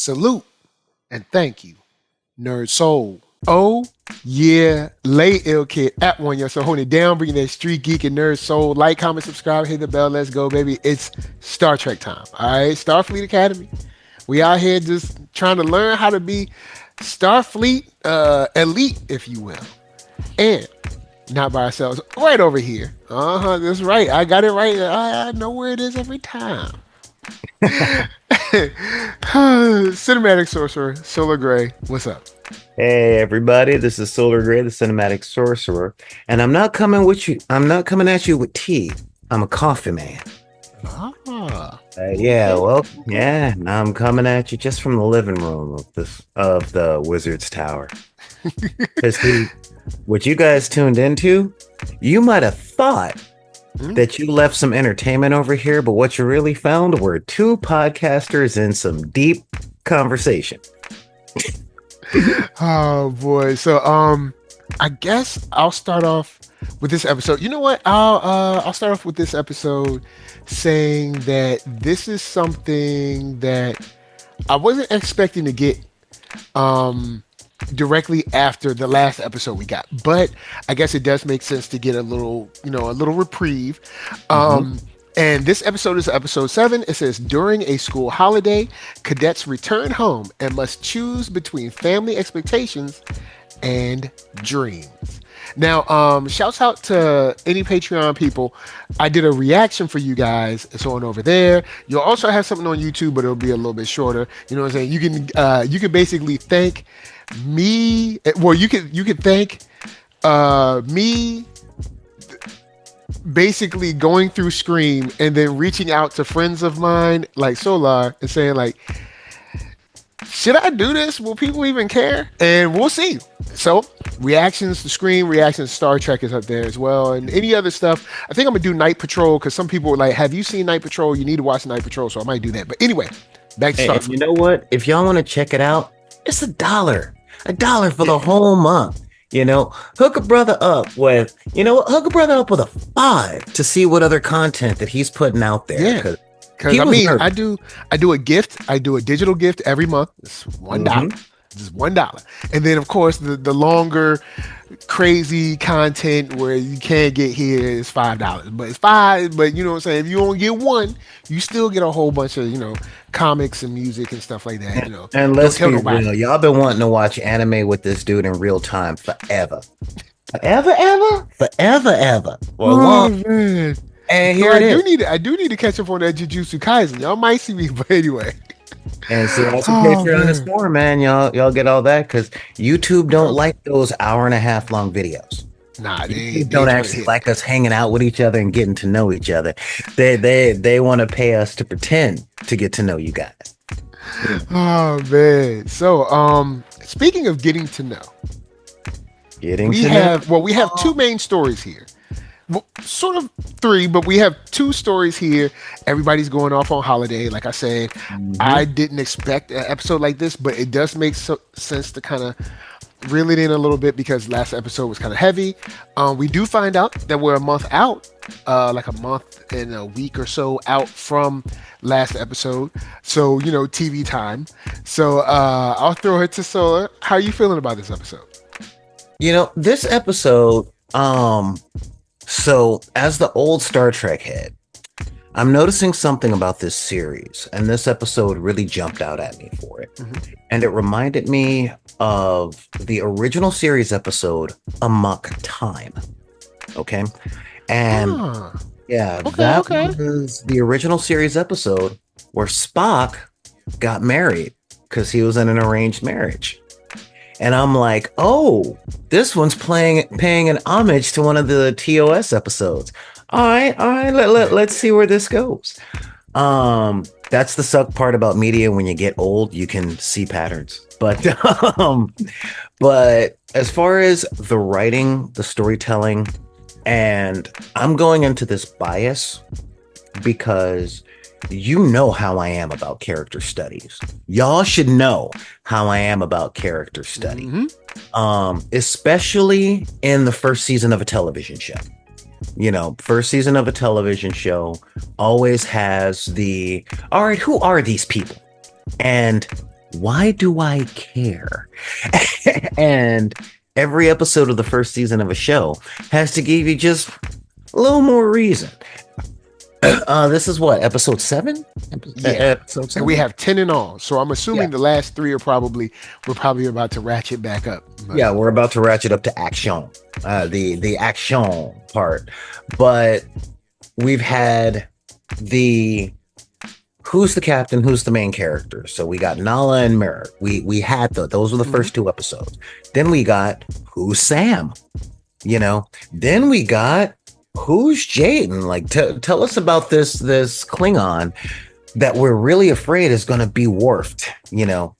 Salute and thank you, NERDSoul. Oh, yeah. Lay ill kid at OneYoungsta. Holding it down, bringing that street geek and NERDSoul. Like, comment, subscribe, hit the bell. Let's go, baby. It's Star Trek time. All right. Starfleet Academy. We out here just trying to learn how to be Starfleet elite, if you will. And not by ourselves. Right over here. That's right. I got it right. I know where it is every time. Cinematic sorcerer, Solar Gray. What's up? Hey everybody, this is Solar Gray, the cinematic sorcerer, and I'm not coming at you with tea. I'm a coffee man. Yeah. Now I'm coming at you just from the living room of the Wizard's Tower. Because what you guys tuned into, you might have thought that you left some entertainment over here, but what you really found were two podcasters in some deep conversation. Oh boy. So I guess I'll start off with this episode. You know what? I'll start off with this episode saying that this is something that I wasn't expecting to get directly after the last episode we got, but I guess it does make sense to get a little reprieve. And this episode is episode 7. It says, during a school holiday, cadets return home and must choose between family expectations and dreams. Now, shouts out to any Patreon people. I did a reaction for you guys. It's on over there. You'll also have something on YouTube, but it'll be a little bit shorter. You know what I'm saying? You can basically thank me. Well, you could thank me basically going through Scream and then reaching out to friends of mine like Solar and saying like, should I do this? Will people even care? And we'll see. So reactions to Scream, reactions to Star Trek is up there as well. And any other stuff. I think I'm going to do Night Patrol because some people were like, have you seen Night Patrol? You need to watch Night Patrol. So I might do that. But anyway, back to Star Trek. You know what? If y'all want to check it out, it's $1. $1 for the whole month. Hook a brother up with a 5 to see what other content that he's putting out there. Yeah. Because I do a gift. I do a digital gift every month. It's $1. Just $1. And then of course the longer crazy content where you can't get here is $5. But it's $5. But you know what I'm saying? If you only get one, you still get a whole bunch of, comics and music and stuff like that. And let's be real, y'all been wanting to watch anime with this dude in real time forever. Forever. Well, man. And here it is. I do need to catch up on that Jujutsu Kaisen. Y'all might see me, but anyway. And so that's what Patreon is for, man. Y'all get all that because YouTube don't like those hour-and-a-half long videos. Nah, they don't actually like us hanging out with each other and getting to know each other. They want to pay us to pretend to get to know you guys. Oh man. So speaking of getting to know. We have two main stories here. Well, sort of 3, but we have 2 stories here. Everybody's going off on holiday. Like I said, I didn't expect an episode like this, but it does make sense to kind of reel it in a little bit because last episode was kind of heavy. We do find out that we're a month out, like a month and a week or so out from last episode. So, TV time. So I'll throw it to Solar. How are you feeling about this episode? This episode, so as the old Star Trek head, I'm noticing something about this series, and this episode really jumped out at me for it. And it reminded me of the original series episode, Amok Time. Okay? And that was the original series episode where Spock got married because he was in an arranged marriage. And I'm like, oh, this one's paying an homage to one of the TOS episodes. All right, let's see where this goes. That's the suck part about media. When you get old, you can see patterns. But as far as the writing, the storytelling, and I'm going into this bias because you know how I am about character studies. Y'all should know how I am about character study. Especially in the first season of a television show. First season of a television show always has all right, who are these people? And why do I care? And every episode of the first season of a show has to give you just a little more reason. This is what, episode 7? Yeah. Episode 7? And we have 10 in all. So I'm assuming the last 3 we're probably about to ratchet back up. But yeah, we're about to ratchet up to action. The action part. But we've had the who's the captain, who's the main character. So we got Nala and Mirror. We had those were the first 2 episodes. Then we got who's Sam? You know, then we got who's Jaden? Like, tell us about this Klingon that we're really afraid is going to be Worfed, you know,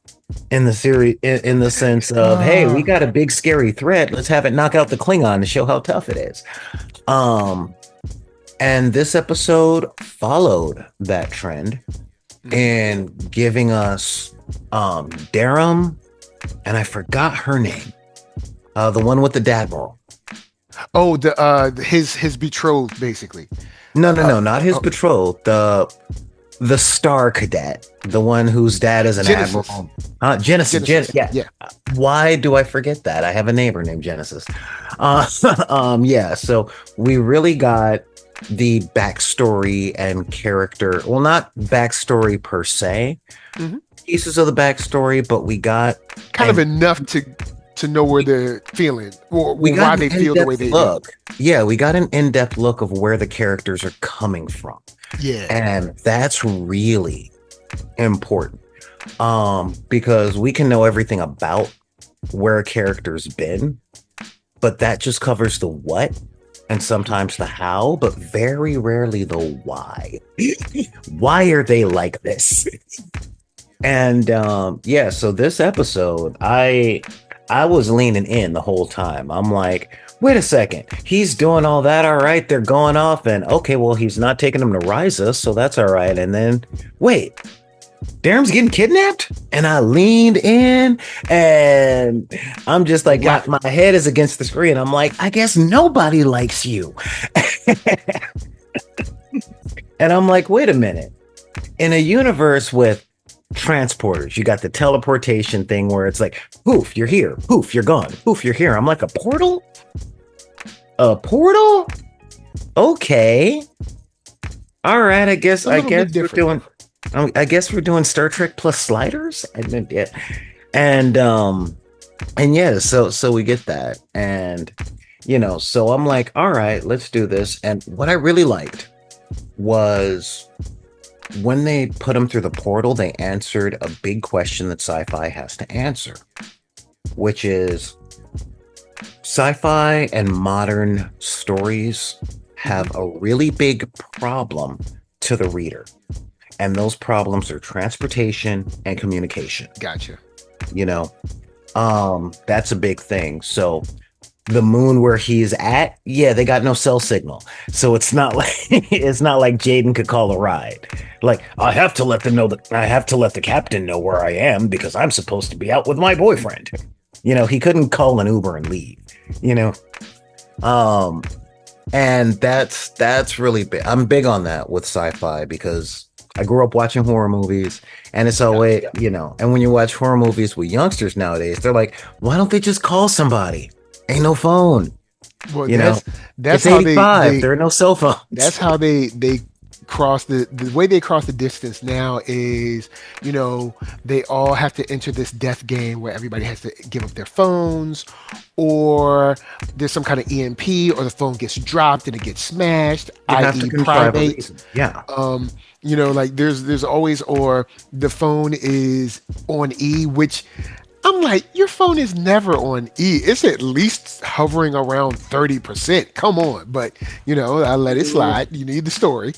in the series, in the sense of, hey, we got a big scary threat. Let's have it knock out the Klingon to show how tough it is. And this episode followed that trend and giving us Darum, and I forgot her name, the one with the dad moral. Oh, his betrothed, basically. No, not his betrothed. The star cadet, the one whose dad is an Genesis. admiral. Genesis. Yeah. Why do I forget that? I have a neighbor named Genesis. Yeah. So we really got the backstory and character. Well, not backstory per se. Pieces of the backstory, but we got kind of enough to know where they're feeling or why they feel the way they do. Yeah, we got an in-depth look of where the characters are coming from. Yeah. And that's really important. Because we can know everything about where a character's been, but that just covers the what and sometimes the how, but very rarely the why. Why are they like this? And yeah, so this episode, I was leaning in the whole time. I'm like, wait a second, he's doing all that, all right, they're going off, and okay, well, he's not taking them to Ryza, so that's all right. And then, wait, Darum's getting kidnapped? And I leaned in, and I'm just like, my head is against the screen. I'm like, I guess nobody likes you. And I'm like, wait a minute. In a universe with transporters, you got the teleportation thing where it's like, poof, you're here, poof, you're gone, poof, you're here. I'm like, a portal? Okay, all right, I guess we're doing Star Trek plus sliders. And yeah, so we get that, and you know, so I'm like, all right, let's do this. And what I really liked was when they put them through the portal, they answered a big question that sci-fi has to answer, which is sci-fi and modern stories have a really big problem to the reader. And those problems are transportation and communication. Gotcha. You know, that's a big thing. So the moon where he's at, yeah, they got no cell signal. So it's not like Jaden could call a ride. Like, I have to let the captain know where I am because I'm supposed to be out with my boyfriend. You know, he couldn't call an Uber and leave, you know? And that's really big. I'm big on that with sci-fi because I grew up watching horror movies, and it's always, you know, and when you watch horror movies with youngsters nowadays, they're like, why don't they just call somebody? Ain't no phone. Well, you know, that's it's how 85. There are no cell phones. That's how they cross the way they cross the distance now is, you know, they all have to enter this death game where everybody has to give up their phones, or there's some kind of EMP, or the phone gets dropped and it gets smashed, i.e. primates. Yeah. You know, like there's always, or the phone is on E, which I'm like, your phone is never on E. It's at least hovering around 30%. Come on. But, you know, I let it slide. You need the story.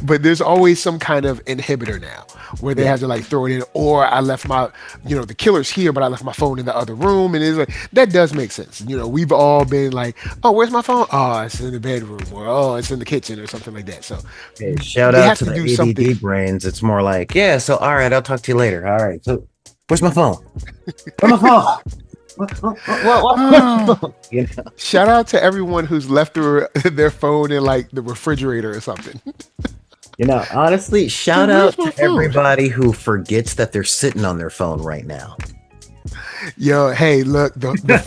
But there's always some kind of inhibitor now where they have to like throw it in, or I left my, you know, the killer's here, but I left my phone in the other room. And it's like, that does make sense. You know, we've all been like, oh, where's my phone? Oh, it's in the bedroom, or oh, it's in the kitchen, or something like that. So hey, shout out to the ADD brains. It's more like, yeah, so all right, I'll talk to you later. All right. So where's my phone? Where's my phone? You know? Shout out to everyone who's left their phone in like the refrigerator or something. Honestly, shout out to everybody who forgets that they're sitting on their phone right now. Yo, hey, look, the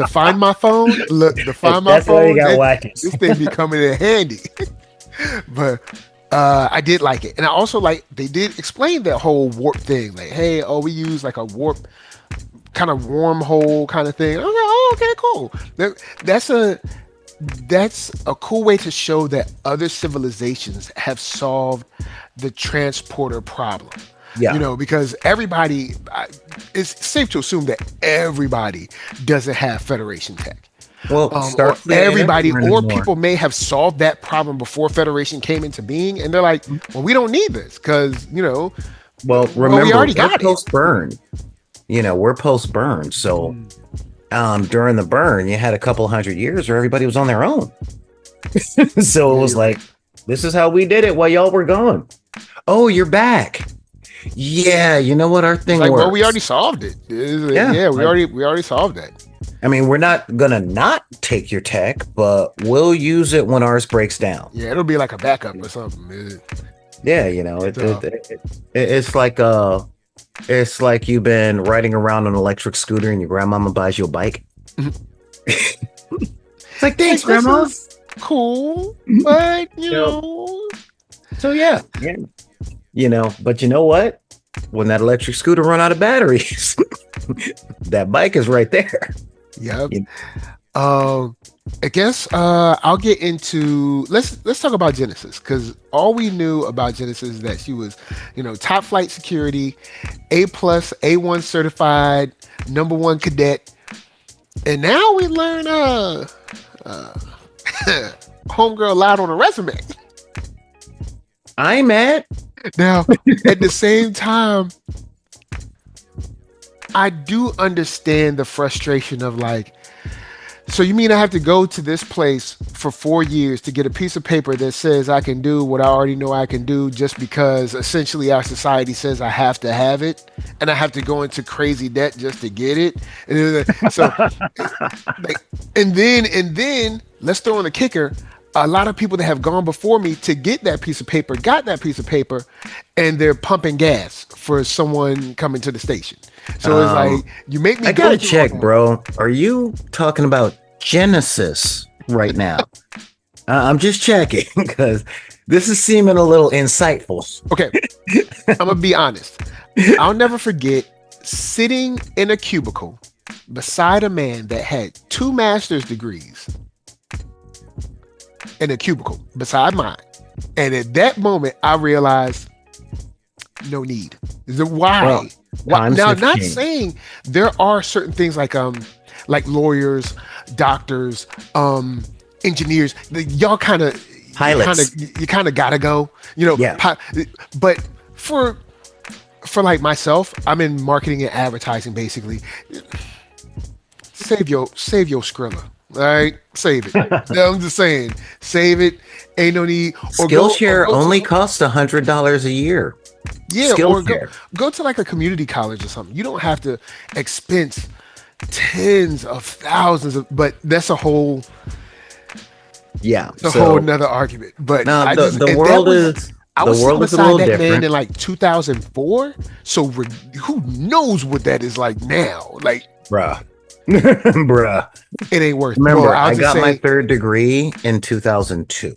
find my phone. Look, the find my That's phone. why you got watches. This thing be coming in handy. But I did like it, and I also like they did explain that whole warp thing. Like, hey, we use like a warp kind of wormhole kind of thing. I was like, oh, okay, cool. That's a cool way to show that other civilizations have solved the transporter problem. Yeah. Because it's safe to assume that everybody doesn't have Federation tech. Well, Starfleet, everybody, or people may have solved that problem before Federation came into being, and they're like, well, we don't need this because, well, remember, we already got post-burn. We're post-burn, so during the burn, you had a couple hundred years where everybody was on their own. So it was like, this is how we did it while y'all were gone. Oh, you're back. Yeah, you know what? Our thing works. Well, we already solved it. We already solved that. I mean, we're not gonna not take your tech, but we'll use it when ours breaks down. Yeah, it'll be like a backup or something. Yeah, it's like you've been riding around on an electric scooter and your grandmama buys you a bike. It's like, thanks, grandma. Cool, but So yeah. But you know what? When that electric scooter run out of batteries, that bike is right there. Yep. I guess I'll get into let's talk about Genesis, because all we knew about Genesis is that she was, top flight security, A+, A1 certified, #1 cadet, and now we learn homegirl lied on a resume. I'm mad. Now, at the same time, I do understand the frustration of like, so you mean I have to go to this place for 4 years to get a piece of paper that says I can do what I already know I can do just because essentially our society says I have to have it, and I have to go into crazy debt just to get it. And then let's throw in the kicker. A lot of people that have gone before me to get that piece of paper got that piece of paper, and they're pumping gas for someone coming to the station. So it's like, you make me. I gotta check, bro. Are you talking about Genesis right now? I'm just checking because this is seeming a little insightful. Okay, I'm gonna be honest. I'll never forget sitting in a cubicle beside a man that had 2 master's degrees in a cubicle beside mine, and at that moment I realized no need. Why? Now, 15. not saying there are certain things like lawyers, doctors, engineers. Y'all kind of pilots. You kind of gotta go. Yeah. But for like myself, I'm in marketing and advertising. Basically, save your Skrilla. All right, save it. I'm just saying, save it. Ain't no need. Skillshare only costs $100 a year. Yeah, or go to like a community college or something. You don't have to expense tens of thousands of, but that's a whole whole another argument. But no, the world is a little different. Man in like 2004, so who knows what that is like now? Like, bruh. It ain't worth. Remember, I got my 3rd degree in 2002.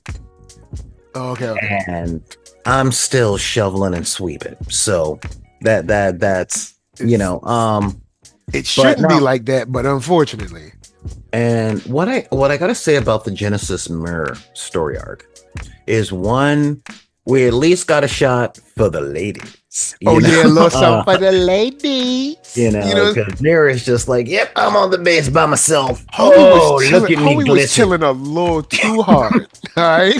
Okay. And I'm still shoveling and sweeping. So that's it shouldn't be like that, but unfortunately. And what I gotta say about the Genesis Mirror story arc is, one, we at least got a shot for the ladies. A little something for the ladies. Because Mirror is just like, yep, I'm on the base by myself. Look at me, Homie was chilling a little too hard. All right.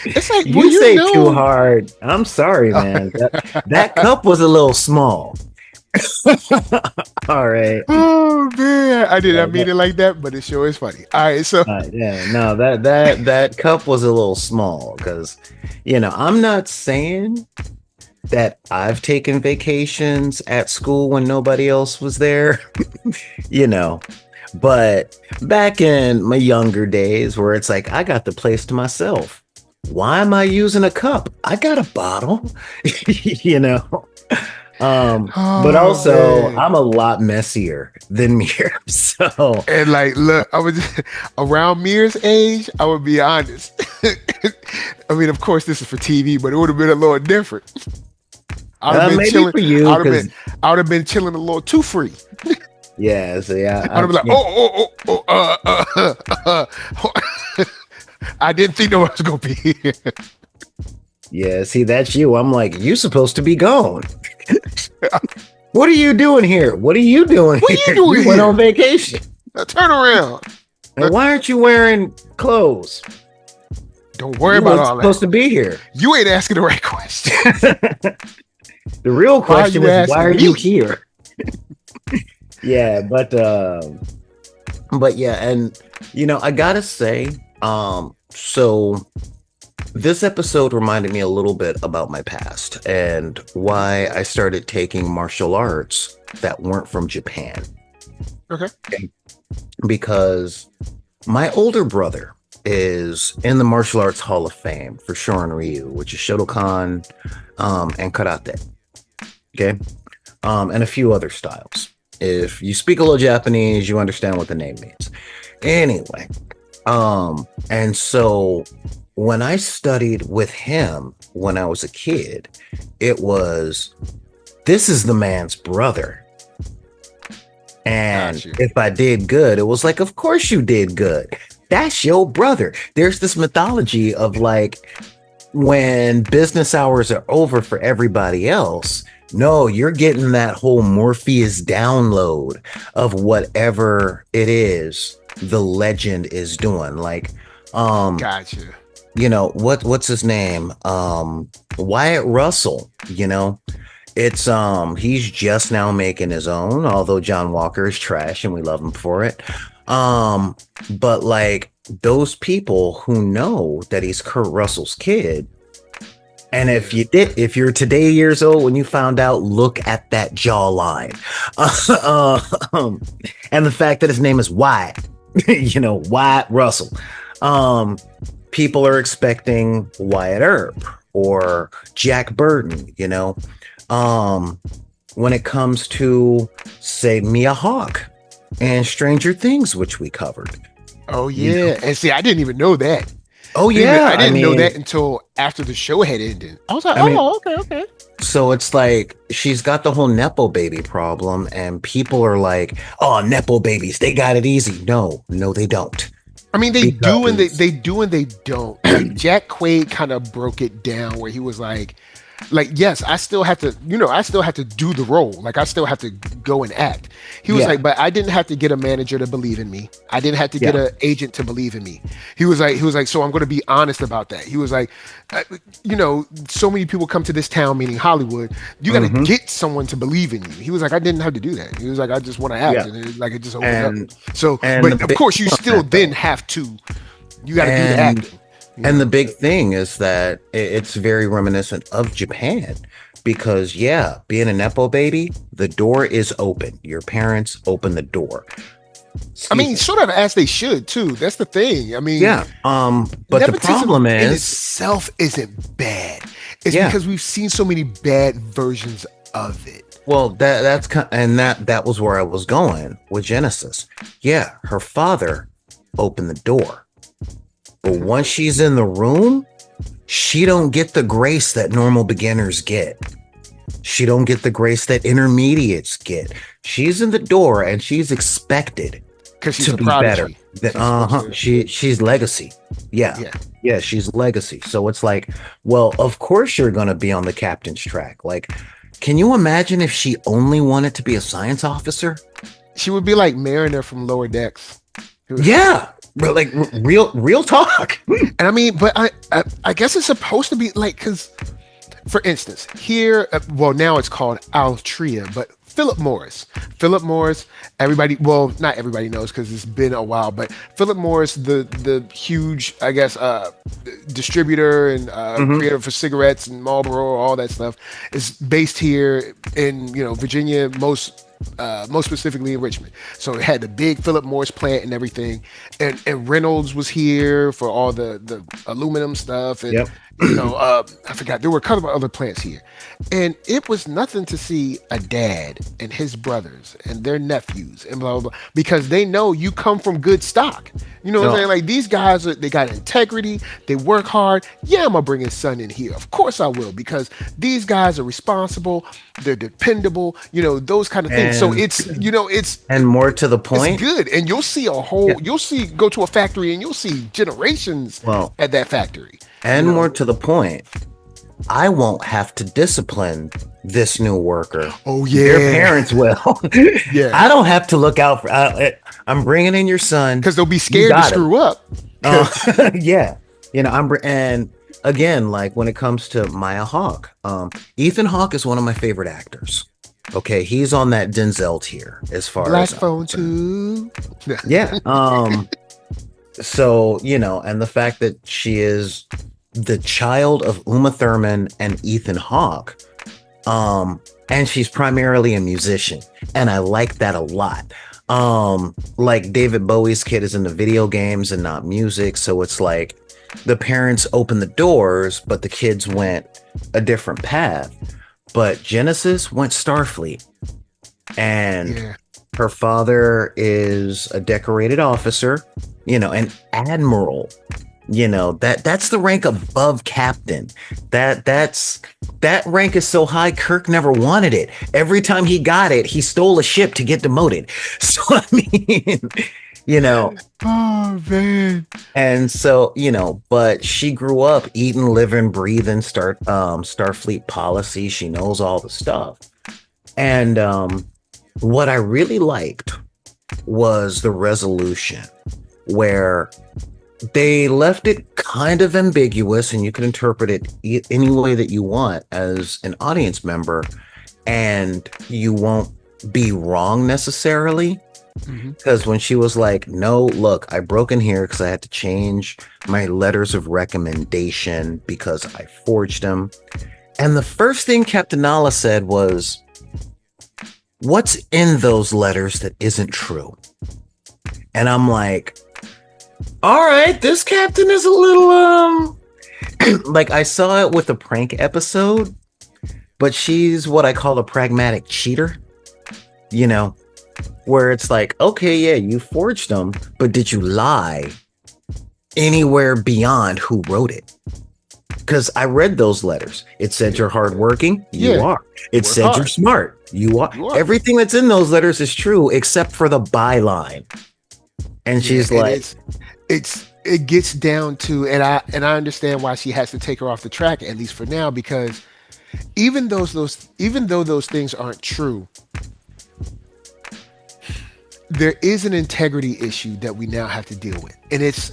It's like, you say too hard. I'm sorry, man. That cup was a little small. All right. Oh man, I did not mean it like that, but it sure is funny. All right, so that cup was a little small because, I'm not saying that I've taken vacations at school when nobody else was there, but back in my younger days where it's like I got the place to myself, Why am I using a cup? I got a bottle, you know. But also man. I'm a lot messier than Mir. So And like, look, I was around Mir's age. I would be honest. I mean, of course, this is for TV, but it would have been a little different. I'd have been maybe chilling. for you, I would have been chilling a little too free. yeah. So yeah, I'd have been like, I didn't think no one was gonna be here. yeah. See, that's you. I'm like, you supposed to be gone. What are you doing here? What are you doing What here? are you doing You went here? on vacation. Now turn around. And why aren't you wearing clothes? Don't worry You about weren't all supposed that. to be here. You ain't asking the right question. The real question is, why are you me? here? Yeah, but yeah, and you know, I gotta say, so this episode reminded me a little bit about my past and why I started taking martial arts that weren't from Japan. Okay. Because my older brother is in the Martial Arts Hall of Fame for Shorin Ryu, which is Shotokan, and Karate. Okay. And a few other styles. If you speak a little Japanese, you understand what the name means. Anyway, and so when I studied with him when I was a kid, it was, this is the man's brother. And if I did good, it was like, of course you did good. That's your brother. There's this mythology of like, when business hours are over for everybody else, no, you're getting that whole Morpheus download of whatever it is the legend is doing. Like, Gotcha. you know, what's his name? Wyatt Russell, you know. It's he's just now making his own, although John Walker is trash and we love him for it. But like those people who know that he's Kurt Russell's kid, and if you're today years old when you found out, look at that jawline. And the fact that his name is Wyatt, you know, Wyatt Russell. People are expecting Wyatt Earp or Jack Burton, you know. When it comes to, say, Mia Hawke and Stranger Things, which we covered. Oh yeah, you know? And see, I didn't even know that. Oh yeah, I didn't know that until after the show had ended. I was like, okay. So it's like she's got the whole nepo baby problem, and people are like, "Oh, nepo babies, they got it easy." No, they don't. I mean, they do and they don't. Like Jack Quaid kind of broke it down where he was like, yes, I still have to, I still have to do the role. Like I still have to go and act. He was like, but I didn't have to get a manager to believe in me. I didn't have to get an agent to believe in me. He was like, so I'm going to be honest about that. He was like, so many people come to this town, meaning Hollywood. You got to get someone to believe in you. He was like, I didn't have to do that. He was like, I just want to act, and it just opened up. So, but of course, you still then have to. You got to do the acting. And the big thing is that it's very reminiscent of Japan because, being a Nepo baby, the door is open. Your parents open the door. I mean, sort of as they should, too. That's the thing. I mean, but the problem is, in itself isn't bad. It's because we've seen so many bad versions of it. Well, that was where I was going with Genesis. Yeah, her father opened the door. But once she's in the room, she don't get the grace that normal beginners get. She don't get the grace that intermediates get. She's in the door and she's expected to be better. She's legacy. Yeah, she's legacy. So it's like, well, of course you're going to be on the captain's track. Like, can you imagine if she only wanted to be a science officer? She would be like Mariner from Lower Decks. Yeah. But like real talk. And I mean, but I guess it's supposed to be like, because for instance, here, now it's called Altria, but Philip Morris, everybody, not everybody knows because it's been a while, but Philip Morris, the huge, I guess, distributor and creator for cigarettes and Marlboro, all that stuff, is based here in, Virginia. Most most specifically in Richmond. So it had the big Philip Morris plant and everything, and Reynolds was here for all the aluminum stuff, and Yep. I forgot, there were a couple of other plants here, and it was nothing to see a dad and his brothers and their nephews and blah blah blah, because they know you come from good stock. You know what I'm saying? Like, these guys they got integrity, they work hard. Yeah, I'm gonna bring his son in here. Of course I will, because these guys are responsible, they're dependable, those kind of things. So it's and more to the it's point, good. And you'll see go to a factory and you'll see generations at that factory. And more to the point, I won't have to discipline this new worker. Oh yeah, their parents will. Yeah, I don't have to look out for. I'm bringing in your son because they'll be scared to screw up. Yeah, and again, like when it comes to Maya Hawke, Ethan Hawke is one of my favorite actors. Okay, he's on that Denzel tier as far Black as Phone 2. Yeah. So, and the fact that she is the child of Uma Thurman and Ethan Hawke, and she's primarily a musician, and I like that a lot. Like David Bowie's kid is into video games and not music, so it's like the parents opened the doors, but the kids went a different path. But Genesis went Starfleet, and her father is a decorated officer, an admiral. That's the rank above captain. That rank is so high, Kirk never wanted it. Every time he got it, he stole a ship to get demoted. So I mean, Oh man. And so, but she grew up eating, living, breathing Starfleet policy. She knows all the stuff. And what I really liked was the resolution, where they left it kind of ambiguous, and you can interpret it any way that you want as an audience member, and you won't be wrong necessarily. Because when she was like, no, look, I broke in here because I had to change my letters of recommendation because I forged them. And the first thing Captain Nala said was, what's in those letters that isn't true? And I'm like, all right, this captain is a little, like, I saw it with the prank episode, but she's what I call a pragmatic cheater, where it's like, okay, yeah, you forged them, but did you lie anywhere beyond who wrote it? Because I read those letters. It said you're hardworking. You are. It said you're smart. You are. Everything that's in those letters is true except for the byline. And she's like, it gets down to, and I understand why she has to take her off the track, at least for now, because even though those things aren't true, there is an integrity issue that we now have to deal with. And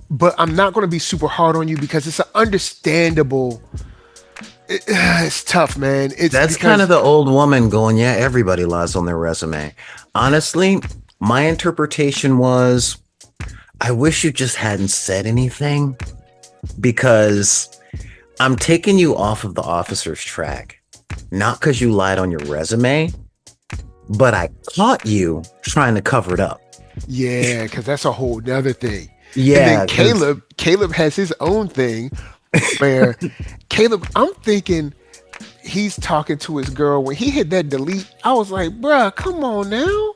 but I'm not going to be super hard on you because it's an understandable, it's tough, man. That's kind of the old woman going, yeah, everybody lies on their resume. Honestly, my interpretation was, I wish you just hadn't said anything, because I'm taking you off of the officer's track, not because you lied on your resume, but I caught you trying to cover it up. Yeah, because that's a whole nother thing. Yeah. And then Caleb has his own thing where Caleb, I'm thinking he's talking to his girl. When he hit that delete, I was like, bruh, come on now.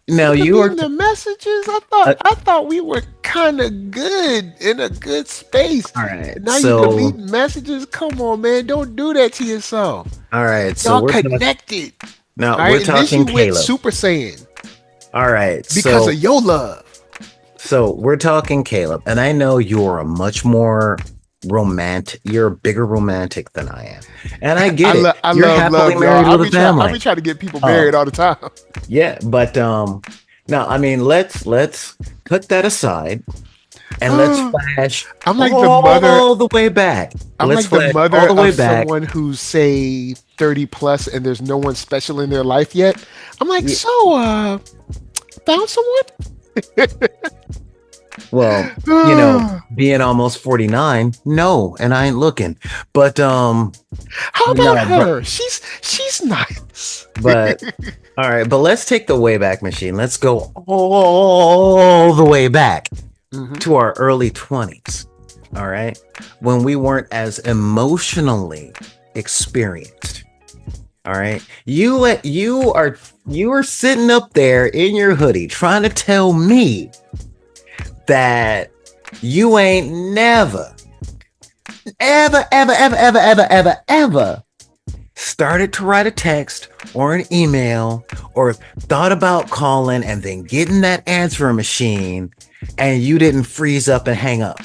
Now you are the messages. I thought we were kind of good, in a good space. All right. Now you delete messages. Come on, man. Don't do that to yourself. All right. Y'all So we're connected. Now right? we're talking and then she Caleb. went Super Saiyan. All right. Because of your love. So we're talking Caleb, and I know you're a much more romantic. You're a bigger romantic than I am, and I get it. You're happily married with a family. I be trying to get people married all the time. Yeah, but no, I mean, let's put that aside, and let's flash. I'm like the mother all the way back. I'm let's like the mother all the way of back. Someone who's say 30 plus, and there's no one special in their life yet. I'm like, found someone? Well, being almost 49, no, and I ain't looking. But how about her? She's nice. But all right, but let's take the Wayback Machine. Let's go all the way back to our early 20s. All right, when we weren't as emotionally experienced. All right, you are sitting up there in your hoodie trying to tell me that you ain't never, ever started to write a text or an email or thought about calling and then getting that answering machine and you didn't freeze up and hang up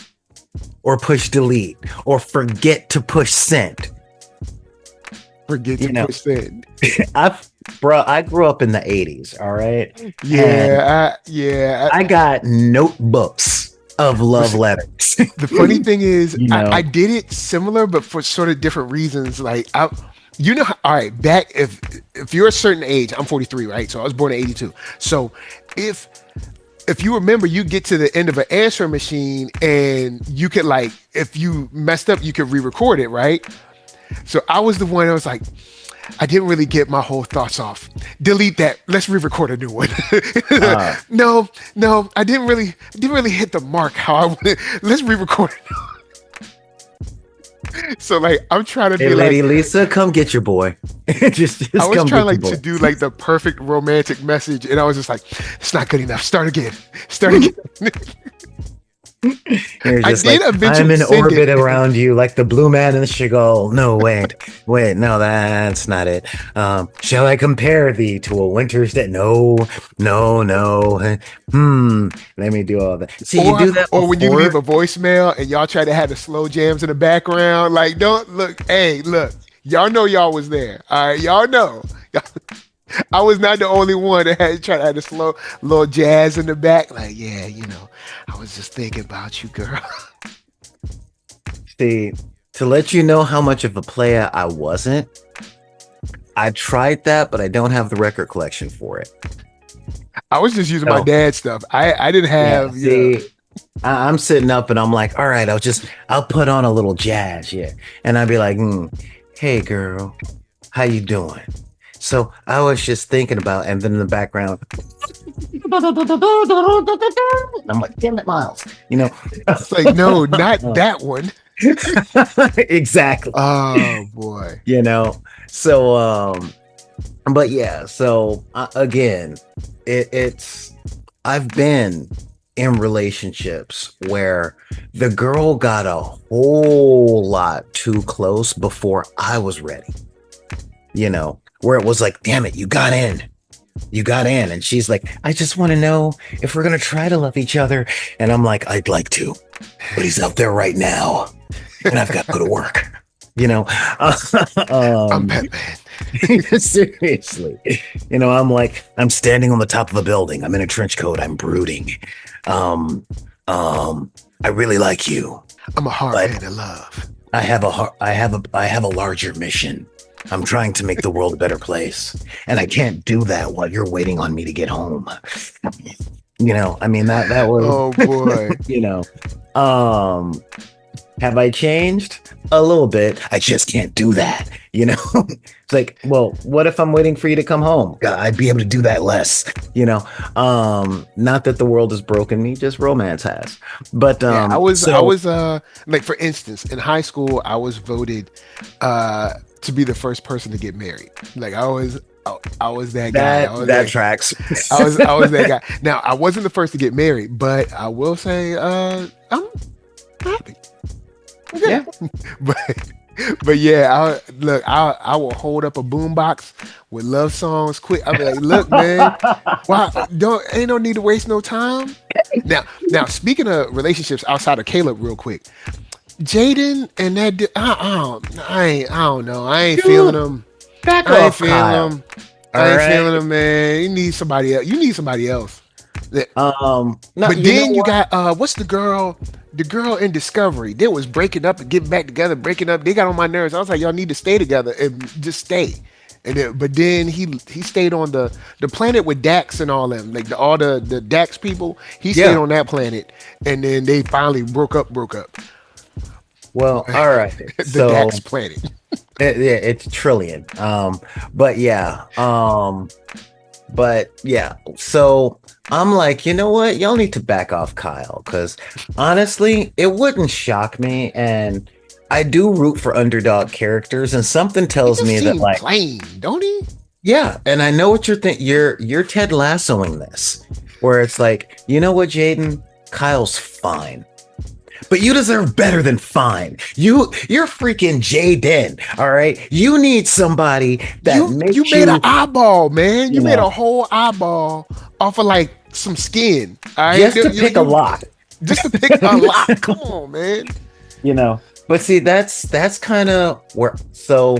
or push delete or forget to push send. Push send. I grew up in the 80s, all right? I got notebooks of love letters. The funny thing is, I did it similar, but for sort of different reasons. Like, all right, back if you're a certain age, I'm 43, right? So I was born in 82. So if you remember, you get to the end of an answering machine and you could, like, if you messed up, you could re-record it, right? So I was the one that was like, I didn't really get my whole thoughts off. Delete that. Let's re-record a new one. No, I didn't really hit the mark how I wanted. Let's re-record it. So like, I'm trying to be Lady Lisa, come get your boy. just I was trying to do like the perfect romantic message, and I was just like, it's not good enough. Start again. You're just I'm in orbit around you like the blue man in the Chagall. No, wait, no, that's not it. Shall I compare thee to a winter's day? No. Let me do all that. See, you do that before? Or when you leave a voicemail and y'all try to have the slow jams in the background, like, don't look. Hey, look, y'all know y'all was there. All right, y'all know. I was not the only one that had tried to have the slow little jazz in the back. Like, yeah, I was just thinking about you, girl. See, to let you know how much of a player I wasn't, I tried that, but I don't have the record collection for it. I was just using my dad's stuff. I didn't have. I'm sitting up and I'm like, all right, I'll put on a little jazz, and I'd be like, hey, girl, how you doing? So I was just thinking about, and then in the background, I'm like, damn it, Miles. It's like, no, not that one. Exactly. Oh boy. So, but yeah. So again, I've been in relationships where the girl got a whole lot too close before I was ready. Where it was like, damn it, you got in. And she's like, I just want to know if we're going to try to love each other. And I'm like, I'd like to, but he's out there right now and I've got to go to work. I'm Batman. Seriously. I'm like, I'm standing on the top of a building. I'm in a trench coat. I'm brooding. I really like you. I'm a hard man to love. I have a larger mission. I'm trying to make the world a better place, and I can't do that while you're waiting on me to get home. I mean, that was, oh boy. Have I changed? A little bit. I just can't do that. It's like, well, what if I'm waiting for you to come home? God, I'd be able to do that less. Not that the world is broken me, just romance has. But I was like, for instance, in high school, I was voted to be the first person to get married. Like, I was that guy. That tracks. I was that guy. Now, I wasn't the first to get married, but I will say I'm happy. Yeah. But yeah, I will hold up a boombox with love songs quick. I'll be like, look, man, ain't no need to waste no time. Now, speaking of relationships outside of Caleb, real quick, Jaden and that I don't know. I ain't feeling them. I ain't feeling them, man. You need somebody else. No, but then you got what's the girl in Discovery? They was breaking up and getting back together, breaking up. They got on my nerves. I was like, y'all need to stay together and just stay. but then he stayed on the planet with Dax and all them, like all the Dax people. He stayed on that planet, and then they finally broke up. Well, all right. The So Dax planet. it's trillion. But yeah. So I'm like, you know what? Y'all need to back off Kyle, because honestly, it wouldn't shock me, and I do root for underdog characters, and something tells me that like plain, don't he? yeah, and I know what you're thinking. You're Ted Lassoing this, where it's like, you know what, Jaden? Kyle's fine. But you deserve better than fine. You're freaking Jaden, all right? You need somebody that makes you made an eyeball, man. You made a whole eyeball off of like some skin. All right? Just to pick a lock. Just to pick a lock. Come on, man. You know, but see, that's kind of where. So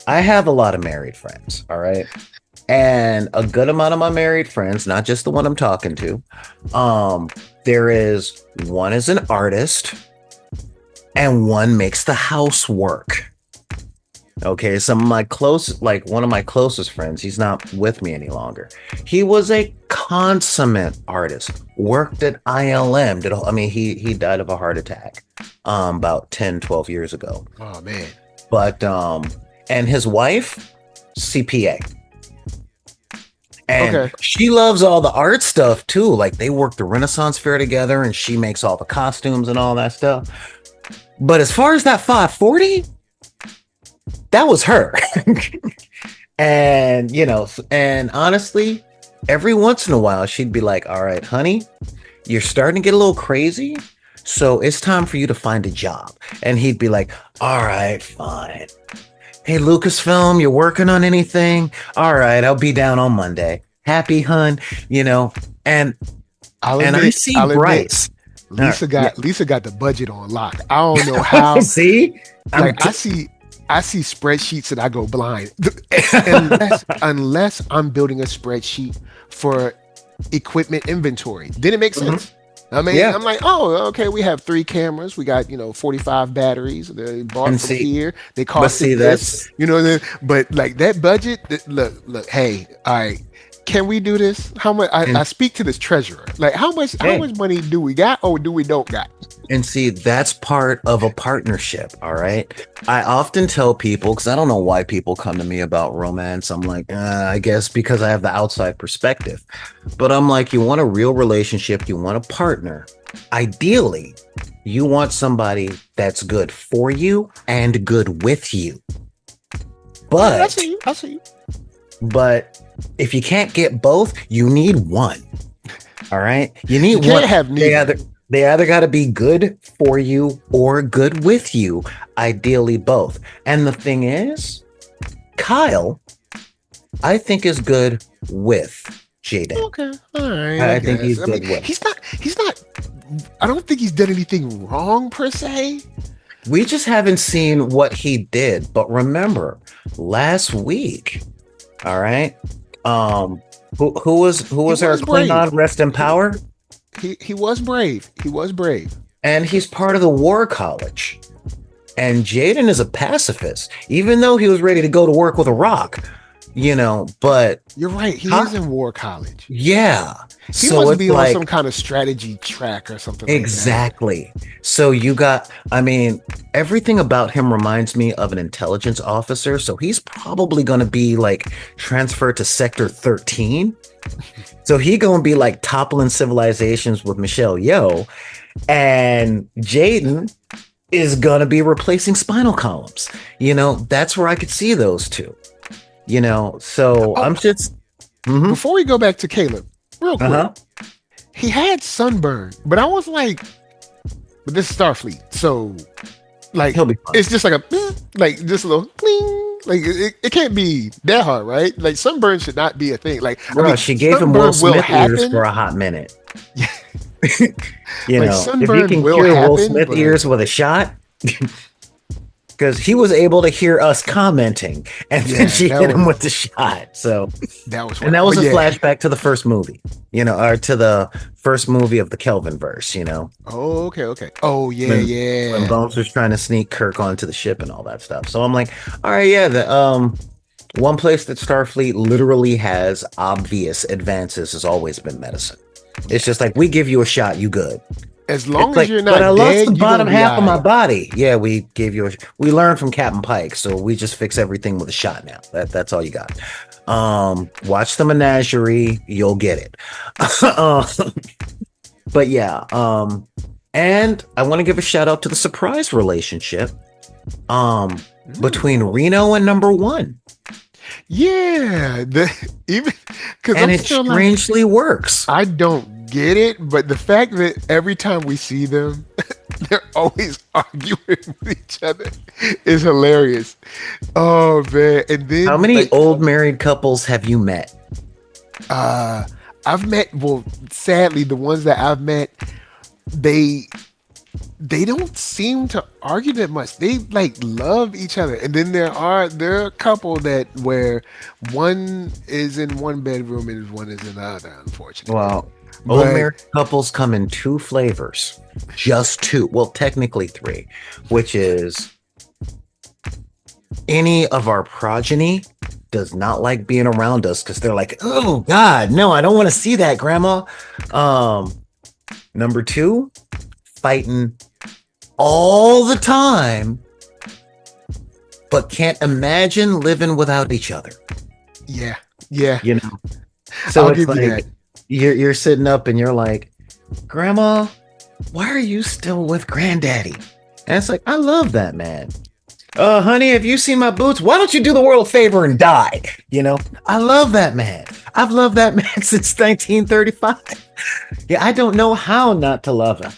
I have a lot of married friends, all right? And a good amount of my married friends, not just the one I'm talking to, there is one is an artist and one makes the housework. Okay, some of my one of my closest friends, he's not with me any longer. He was a consummate artist, worked at ILM. He died of a heart attack about 10, 12 years ago. Oh, man. But, and his wife, CPA. And she loves all the art stuff too. Like they work the Renaissance Fair together and she makes all the costumes and all that stuff. But as far as that 540, that was her. And, and honestly, every once in a while, she'd be like, all right, honey, you're starting to get a little crazy. So it's time for you to find a job. And he'd be like, all right, fine. Hey, Lucasfilm, you're working on anything? All right, I'll be down on Monday. Happy, hun, and I see Bryce. Lisa got the budget on lock. I don't know how. See? I see spreadsheets and I go blind. unless I'm building a spreadsheet for equipment inventory. Then it makes sense. I mean, I'm like, oh, okay, we have 3 cameras. We got, 45 batteries. They bought from here. They cost this, but like that budget, look, hey, all right, can we do this? How much? I speak to this treasurer. Like, how much money do we got or do we don't got? And see, that's part of a partnership, all right? I often tell people, because I don't know why people come to me about romance. I'm like, I guess because I have the outside perspective. But I'm like, you want a real relationship, you want a partner. Ideally, you want somebody that's good for you and good with you. But I see you. But if you can't get both, you need one. All right? You need you one. Can't have neither. They either got to be good for you or good with you, ideally both. And the thing is, Kyle, I think is good with Jaden. Okay, all right. I think he's good with. He's not. I don't think he's done anything wrong per se. We just haven't seen what he did. But remember, last week, all right. Who was our Klingon? Rest in power. He was brave. And he's part of the War College. And Jaden is a pacifist, even though he was ready to go to work with a rock, but you're right. He is in War College. Yeah. He must be on some kind of strategy track or something. Exactly. Like that. So everything about him reminds me of an intelligence officer. So he's probably going to be like transferred to Sector 13. So he gonna be like toppling civilizations with Michelle Yeoh, and Jaden is gonna be replacing spinal columns. That's where I could see those two. So I'm just before we go back to Caleb, real quick. He had sunburn, but I was like, but this is Starfleet, so like he'll be fine. It's just like just a little cling. Like it can't be that hard, right? Like sunburn should not be a thing. Like she gave him Will Smith ears for a hot minute. If you can cure Will Smith ears with a shot, because he was able to hear us commenting, and then she hit him with the shot. So that was a flashback to the first movie, or to the first movie of the Kelvin verse, Oh, okay. Oh, yeah, when Bones was trying to sneak Kirk onto the ship and all that stuff. So I'm like, all right, One place that Starfleet literally has obvious advances has always been medicine. It's just like, we give you a shot, you good. As long as like, you're not but I lost dead, the bottom half of my right. body. Yeah, we gave you we learned from Captain Pike, so we just fix everything with a shot now. That's all you got. Watch the Menagerie, you'll get it. But yeah, and I want to give a shout out to the surprise relationship between Reno and Number One. Yeah, even because and it strangely works. I don't get it, but the fact that every time we see them, they're always arguing with each other is hilarious. Oh man! And then how many old married couples have you met? I've met. Well, sadly, the ones that I've met, they don't seem to argue that much. They like love each other. And then there are a couple that where one is in one bedroom and one is in the other, unfortunately. Well, old married couples come in two flavors. Just two. Well, technically three, which is any of our progeny does not like being around us because they're like, oh God, no, I don't want to see that, Grandma. Number two, fighting all the time, but can't imagine living without each other. Yeah. You know, so I'll it's give like you that. You're sitting up and you're like, Grandma, why are you still with Granddaddy? And it's like, I love that man. Honey, have you seen my boots? Why don't you do the world a favor and die? You know, I love that man. I've loved that man since 1935. Yeah, I don't know how not to love him.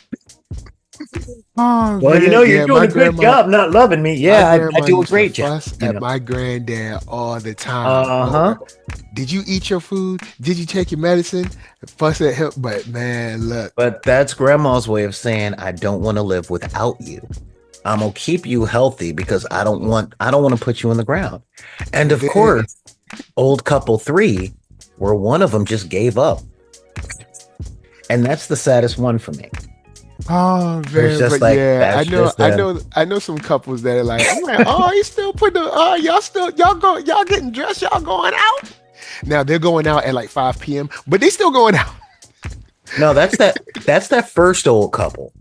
Oh, well, man, you're doing a good job not loving me. Yeah, I do a great job. At my granddad all the time. Did you eat your food? Did you take your medicine? Fuss at him, but man, look. But that's Grandma's way of saying I don't want to live without you. I'm gonna keep you healthy because I don't want to put you in the ground. And of course, old couple 3, where one of them just gave up, and that's the saddest one for me. Oh man, but like, yeah, I know some couples that are like, I'm like, oh, you still put the y'all getting dressed, y'all going out. Now they're going out at like 5 p.m., but they still going out. No, that's that first old couple.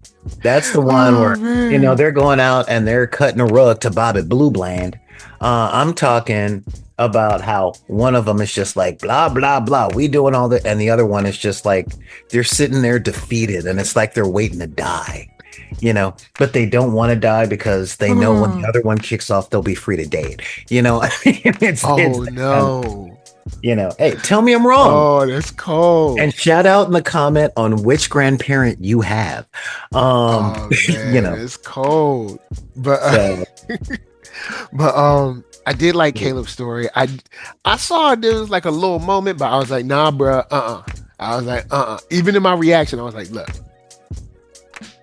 That's the one where man. They're going out and they're cutting a rug to Bobby Blue Bland. I'm talking about how one of them is just like blah blah blah, we doing all that, and the other one is just like they're sitting there defeated, and it's like they're waiting to die, but they don't want to die because they know when the other one kicks off, they'll be free to date. It's no. Hey, tell me I'm wrong. Oh, that's cold. And shout out in the comment on which grandparent you have. Man, it's cold. But I did like Caleb's story. I saw there was like a little moment, but I was like, nah, bro, I was like, Even in my reaction, I was like, look,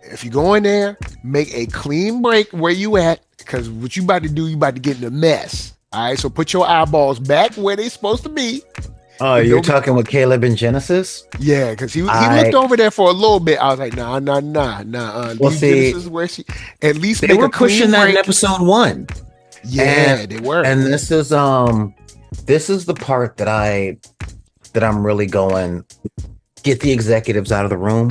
if you go in there, make a clean break where you at, because what you about to do, you about to get in a mess. All right, so put your eyeballs back where they supposed to be. Oh, you're talking with Caleb in Genesis? Yeah, because he looked over there for a little bit. I was like, nah. Well, see, Genesis where she at least they were pushing that in episode 1. Yeah, they were. And this is the part that I'm really going, get the executives out of the room,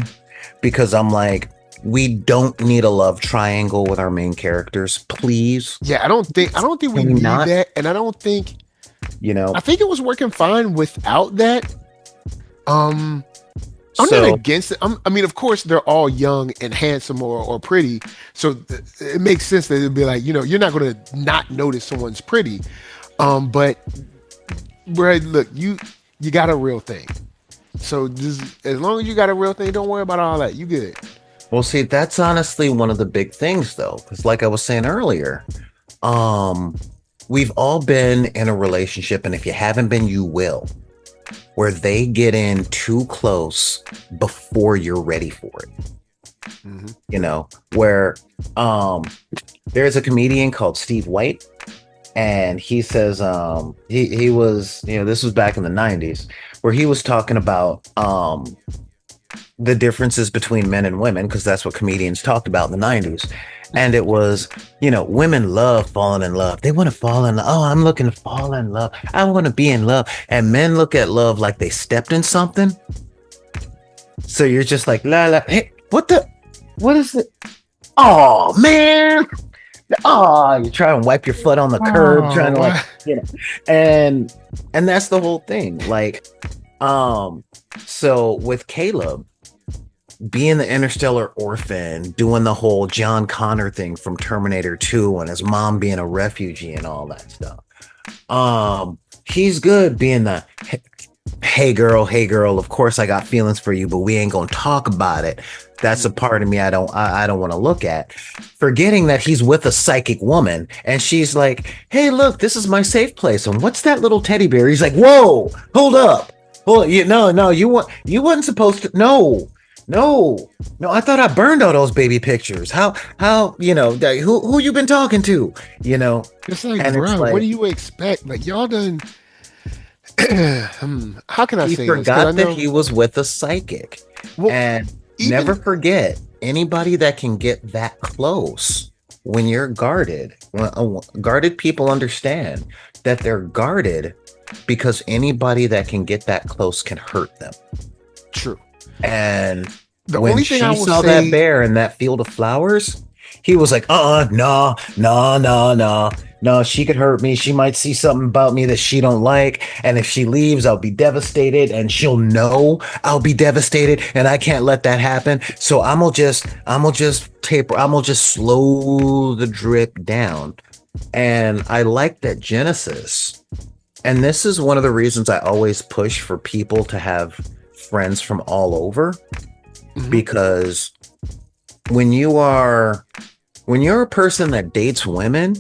because I'm like, we don't need a love triangle with our main characters, please. Yeah, I don't think we need that, and I don't think, I think it was working fine without that. I'm not against it. I mean, of course, they're all young and handsome or pretty, so it makes sense that it'd be like, you're not going to not notice someone's pretty. But, bro, look, you got a real thing. So as long as you got a real thing, don't worry about all that. You good. Well, see, that's honestly one of the big things, though, because like I was saying earlier, we've all been in a relationship, and if you haven't been, you will, where they get in too close before you're ready for it. Mm-hmm. Where there's a comedian called Steve White, and he says he was, this was back in the 90s, where he was talking about the differences between men and women, because that's what comedians talked about in the 90s. And it was, women love falling in love. They want to fall in love. Oh, I'm looking to fall in love. I want to be in love. And men look at love like they stepped in something. So you're just like, la la. Hey, what is it? Oh man. Oh, you try and wipe your foot on the curb, trying to and that's the whole thing. Like, so with Caleb being the interstellar orphan, doing the whole John Connor thing from Terminator 2 and his mom being a refugee and all that stuff. He's good being the hey girl, of course I got feelings for you, but we ain't gonna talk about it. That's a part of me I don't want to look at. Forgetting that he's with a psychic woman and she's like, hey, look, this is my safe place. And what's that little teddy bear? He's like, whoa, hold up. Well, you wasn't supposed to. No, I thought I burned all those baby pictures. How, who you been talking to? It's like, bro, what do you expect? Like, y'all done. How can I say this? He forgot that he was with a psychic. Well, and never forget, anybody that can get that close when you're guarded, guarded people understand that they're guarded because anybody that can get that close can hurt them. True. And when she saw that bear in that field of flowers, he was like, no, she could hurt me. She might see something about me that she don't like. And if she leaves, I'll be devastated and she'll know I'll be devastated and I can't let that happen. So I'm gonna just slow the drip down. And I like that Genesis. And this is one of the reasons I always push for people to have friends from all over, because when you're a person that dates women,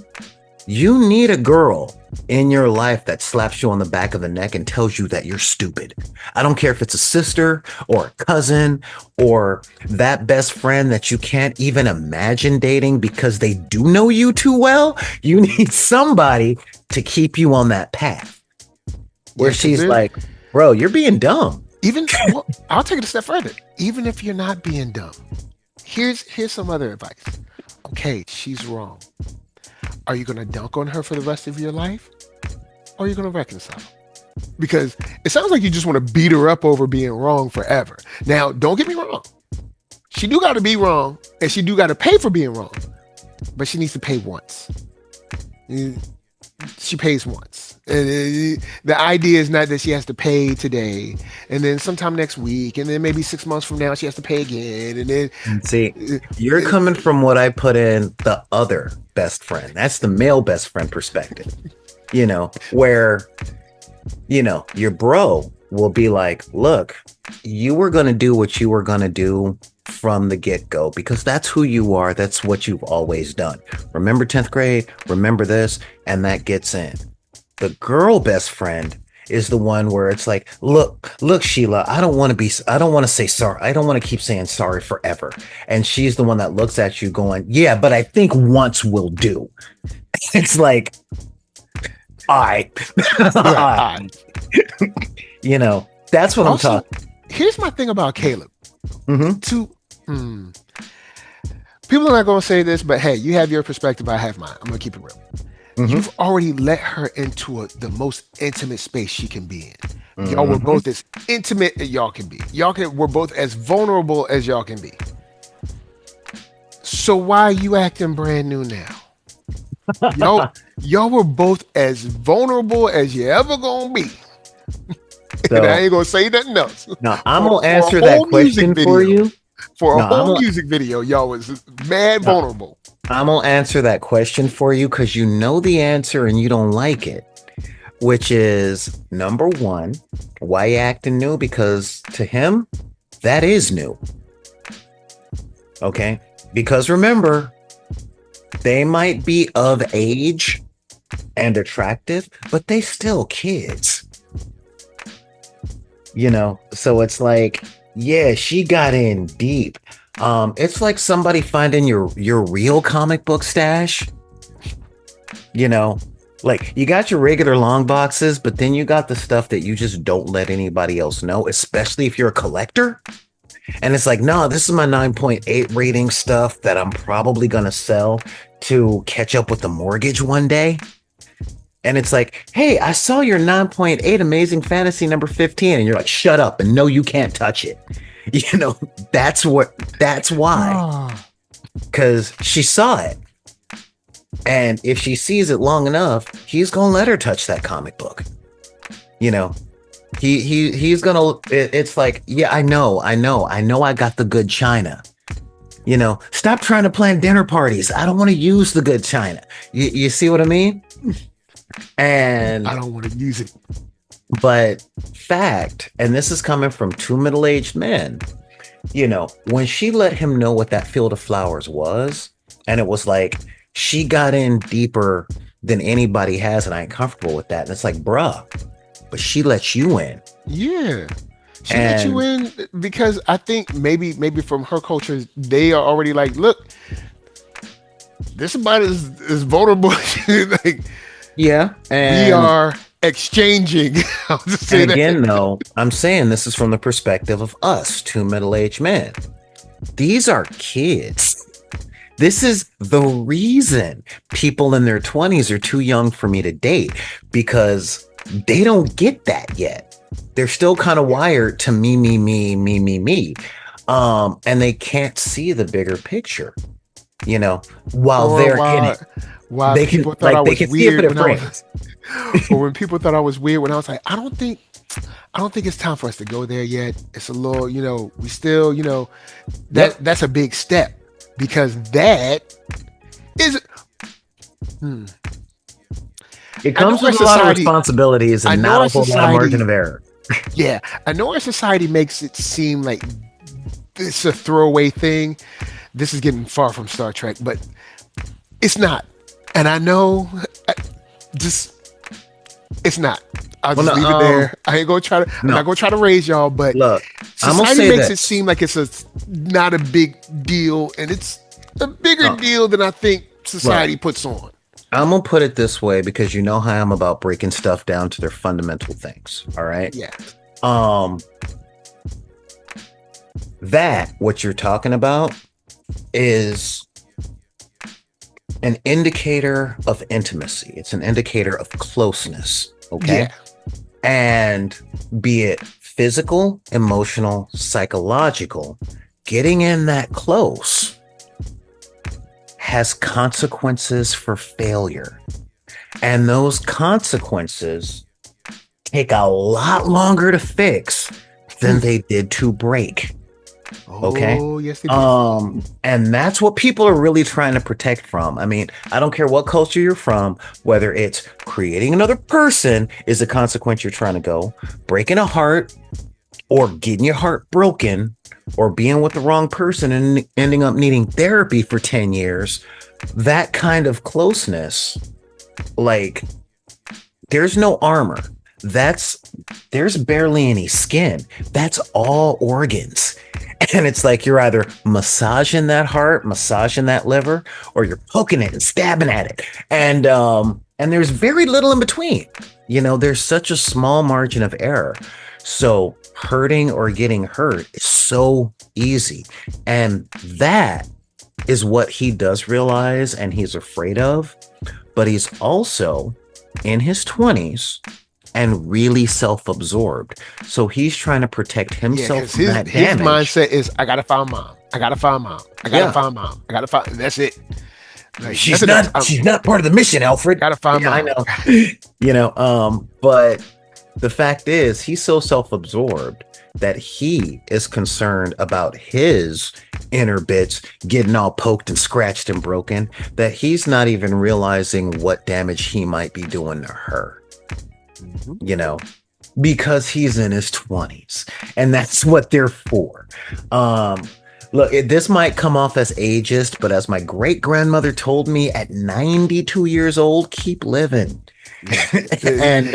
you need a girl in your life that slaps you on the back of the neck and tells you that you're stupid. I don't care if it's a sister or a cousin or that best friend that you can't even imagine dating because they do know you too well. You need somebody to keep you on that path where she's like, bro, you're being dumb. I'll take it a step further. Even if you're not being dumb, here's some other advice. Okay, she's wrong. Are you going to dunk on her for the rest of your life? Or are you going to reconcile? Because it sounds like you just want to beat her up over being wrong forever. Now, don't get me wrong. She do got to be wrong, and she do got to pay for being wrong. But she needs to pay once. She pays once. And the idea is not that she has to pay today and then sometime next week and then maybe 6 months from now she has to pay again. And then see, you're coming from what I put in the other best friend. That's the male best friend perspective, where, your bro will be like, look, you were going to do what you were going to do from the get-go because that's who you are. That's what you've always done. Remember 10th grade, remember this, and that gets in. The girl best friend is the one where it's like, look, Sheila, I don't want to say sorry. I don't want to keep saying sorry forever. And she's the one that looks at you going, yeah, but I think once will do. It's like, all right. That's what I'm talking. Here's my thing about Caleb. People are not going to say this, but hey, you have your perspective. I have mine. I'm going to keep it real. You've already let her into the most intimate space she can be in. Y'all were both as intimate as y'all can be. We're both as vulnerable as y'all can be. So why are you acting brand new now? Y'all were both as vulnerable as you ever gonna be. So, and I ain't gonna say nothing else. No, I'm gonna answer that question for you. For a whole music video, y'all was mad vulnerable. I'm gonna answer that question for you because you know the answer and you don't like it, which is number one, why you acting new? Because to him, that is new. Okay, because remember, they might be of age and attractive, but they still kids. So it's like, yeah, she got in deep. It's like somebody finding your real comic book stash. Like you got your regular long boxes, but then you got the stuff that you just don't let anybody else know, especially if you're a collector. And it's like, no, this is my 9.8 rating stuff that I'm probably going to sell to catch up with the mortgage one day. And it's like, hey, I saw your 9.8 Amazing Fantasy number 15. And you're like, shut up. And no, you can't touch it. You know, that's why. Because she saw it. And if she sees it long enough, he's going to let her touch that comic book. You know, he's going to, it's like, yeah, I know I got the good china. You know, stop trying to plan dinner parties. I don't want to use the good china. You see what I mean? And I don't want to use it. But fact, and this is coming from two middle-aged men, you know, when she let him know what that field of flowers was, and it was like, she got in deeper than anybody has, and I ain't comfortable with that. And it's like, bruh, but she let you in. Yeah. She let you in because I think maybe from her culture, they are already like, look, this somebody is vulnerable. Like, yeah. And we are exchanging. I'll just say and again, that. though, I'm saying this is from the perspective of us, two middle-aged men. These are kids. This is the reason people in their 20s are too young for me to date, because they don't get that yet. They're still kind of wired to me. And they can't see the bigger picture, you know, while they're in it. Wow, they people can, thought I was weird when or when people thought I was weird when I was like, I don't think it's time for us to go there yet. It's a little, you know, we still, you know, that's a big step, because that is it comes with a lot of responsibilities and not a whole lot of margin of error. Yeah, I know our society makes it seem like this is a throwaway thing. This is getting far from Star Trek, but it's not. And I know, it's not. I'll just leave it there. I ain't gonna try to. I'm not gonna try to raise y'all, but look, society makes it seem like it's not a big deal, and it's a bigger deal than I think society puts on. I'm gonna put it this way, because you know how I'm about breaking stuff down to their fundamental things. All right. Yeah. That what you're talking about is an indicator of intimacy. It's an indicator of closeness. Okay. Yeah. And be it physical, emotional, psychological, getting in that close has consequences for failure. And those consequences take a lot longer to fix than they did to break. Okay. Oh, yes, they do. And that's what people are really trying to protect from. I mean, I don't care what culture you're from, whether it's creating another person is a consequence you're trying to go, breaking a heart, or getting your heart broken, or being with the wrong person and ending up needing therapy for 10 years. That kind of closeness, like, there's no armor. There's barely any skin. That's all organs. And it's like you're either massaging that heart, massaging that liver, or you're poking it and stabbing at it. And there's very little in between. You know, there's such a small margin of error. So hurting or getting hurt is so easy. And that is what he does realize and he's afraid of. But he's also in his 20s and really self-absorbed. So he's trying to protect himself from that damage. His mindset is, I gotta find mom. I gotta find mom. I gotta find mom. I gotta find. That's it. Like, she's not part of the mission, Alfred. Gotta find mom. I know. You know. But the fact is, he's so self-absorbed that he is concerned about his inner bits getting all poked and scratched and broken, that he's not even realizing what damage he might be doing to her. You know, because he's in his 20s, and that's what they're for. Look, this might come off as ageist, but as my great grandmother told me at 92 years old, keep living. And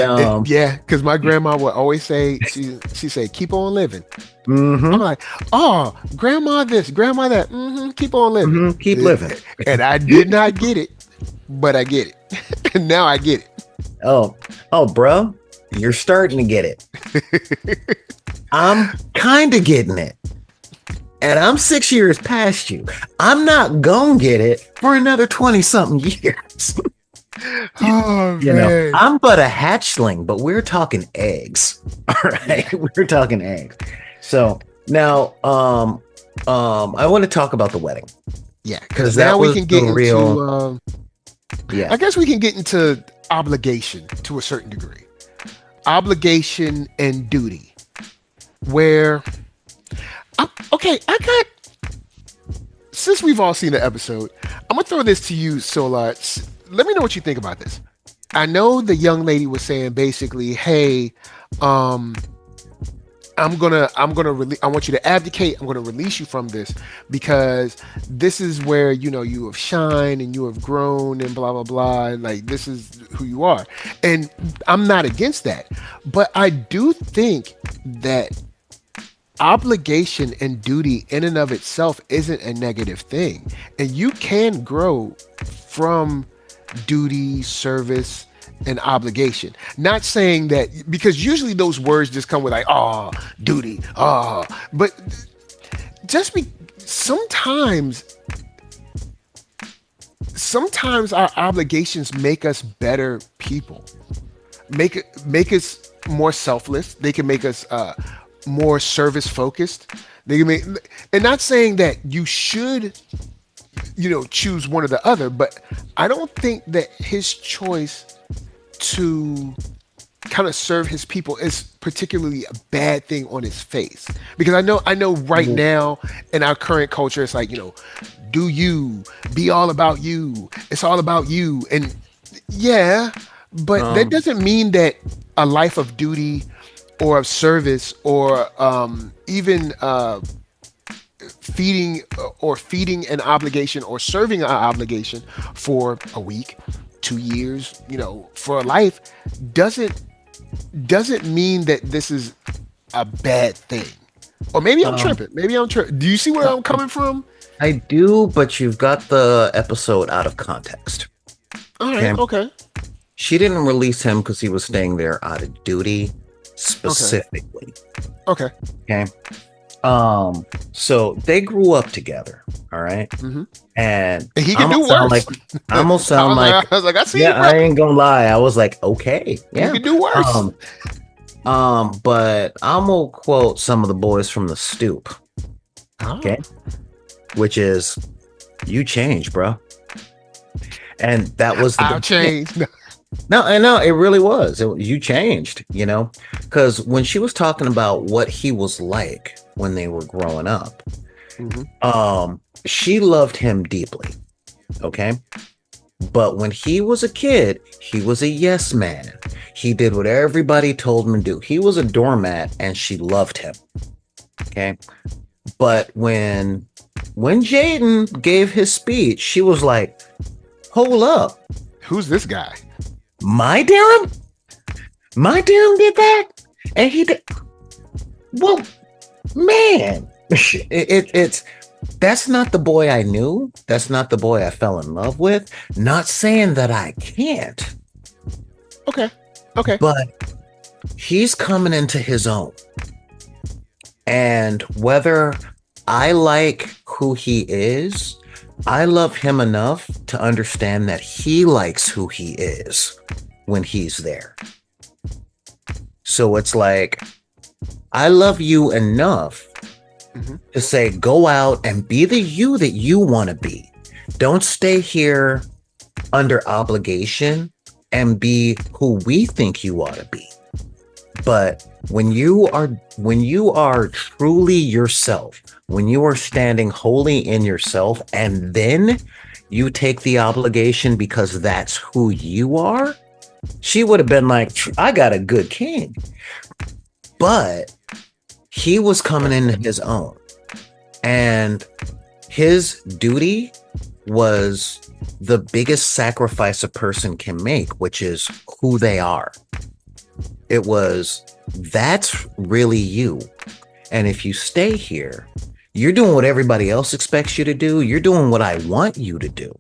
because my grandma would always say, she said, keep on living. Mm-hmm. I'm like, oh, grandma this, grandma that. Keep on living. Mm-hmm. Keep living. And I did not get it, but I get it. And now I get it. Oh, bro, you're starting to get it. I'm kind of getting it. and I'm 6 years past you. I'm not gonna get it for another 20 something years. Oh, man. I'm but a hatchling, but we're talking eggs. All right. We're talking eggs. So now I want to talk about the wedding. Yeah, because now we can get into yeah. I guess we can get into obligation to a certain degree. Obligation and duty. Where since we've all seen the episode, I'm gonna throw this to you, Solar. Let me know what you think about this. I know the young lady was saying basically, hey, I want you to abdicate. I'm gonna release you from this because this is where you have shined and you have grown and blah blah blah. And like this is who you are, and I'm not against that, but I do think that obligation and duty in and of itself isn't a negative thing, and you can grow from duty, service, and obligation. Not saying that, because usually those words just come with like, duty, but just sometimes our obligations make us better people, make us more selfless. They can make us more service focused. They can make, and not saying that you should choose one or the other, but I don't think that his choice to kind of serve his people is particularly a bad thing on his face, because I know right now in our current culture it's like, do you, be all about you, it's all about you, and yeah, but that doesn't mean that a life of duty or of service or even feeding an obligation or serving an obligation for a week, 2 years, for a life doesn't mean that this is a bad thing. Or maybe I'm tripping. Do you see where I'm coming from? I do, but you've got the episode out of context. All right, okay. She didn't release him because he was staying there out of duty specifically. Okay. So they grew up together, all right? Mm-hmm. And he can do worse. I'm gonna sound like I was like, I see. Yeah, I ain't gonna lie. I was like, okay, yeah, you can do worse. But I'm gonna quote some of the boys from the stoop. Okay, which is, "You change, bro," and that was the I'll change. No, I know it really was. You changed, because when she was talking about what he was like when they were growing up, she loved him deeply. Okay. But when he was a kid, he was a yes man. He did what everybody told him to do. He was a doormat and she loved him. Okay. But when Jaden gave his speech, she was like, hold up. Who's this guy? My Darren did that, and he did. Well, man, it's that's not the boy I knew. That's not the boy I fell in love with. Not saying that I can't. Okay. But he's coming into his own, and whether I like who he is, I love him enough to understand that he likes who he is when he's there. So it's like, I love you enough to say, go out and be the you that you want to be. Don't stay here under obligation and be who we think you ought to be. But when you are truly yourself, when you are standing wholly in yourself, and then you take the obligation because that's who you are, she would have been like, I got a good king. But he was coming into his own, and his duty was the biggest sacrifice a person can make, which is who they are. It was, that's really you. And if you stay here, you're doing what everybody else expects you to do. You're doing what I want you to do.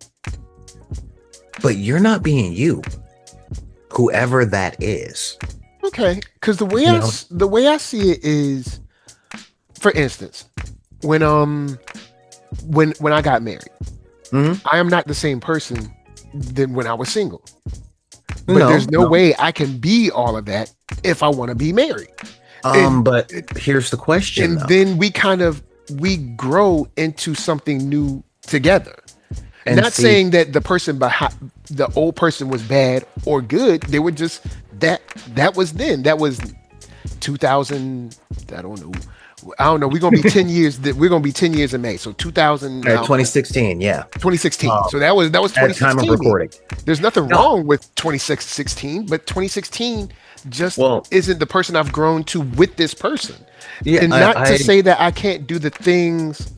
But you're not being you, whoever that is. Okay, because the way I see it is, for instance, when I got married, I am not the same person than when I was single. But there's no way I can be all of that if I want to be married. But here's the question. And then we grow into something new together. And not saying that the old person was bad or good. They were just that was then. That was 2000. I don't know. We're gonna be 10 years. We're gonna be 10 years in May. So 2016. Yeah. 2016. So that was 2016. At time of recording. There's nothing wrong with 2016, but 2016 just isn't the person I've grown to with this person. Yeah, and not to say that I can't do the things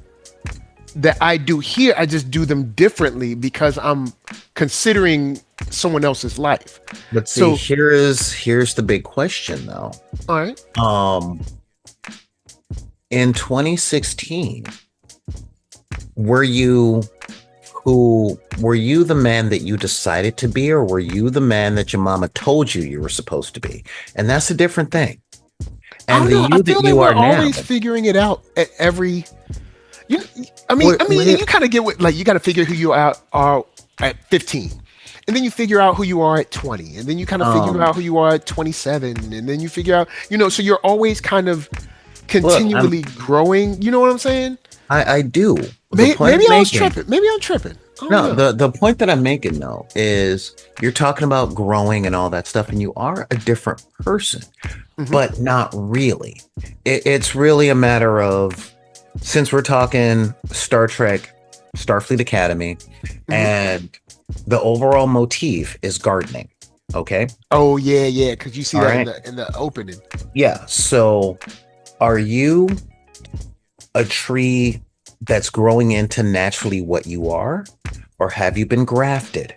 that I do here. I just do them differently because I'm considering someone else's life. But see, here's the big question though. All right. In 2016, were you the man that you decided to be, or were you the man that your mama told you were supposed to be? And that's a different thing. And the you that you are now, always figuring it out at every. You kind of get what, like, you got to figure who you are at 15, and then you figure out who you are at 20, and then you kind of figure out who you are at 27, and then you figure out, so you're always kind of continually growing. You know what I'm saying? I do. Maybe I'm tripping. No, the point that I'm making though is you're talking about growing and all that stuff, and you are a different person, but not really. It's really a matter of, since we're talking Star Trek, Starfleet Academy, and the overall motif is gardening. Okay. Oh yeah, because you see that in the opening. Yeah. So, are you a tree that's growing into naturally what you are, or have you been grafted?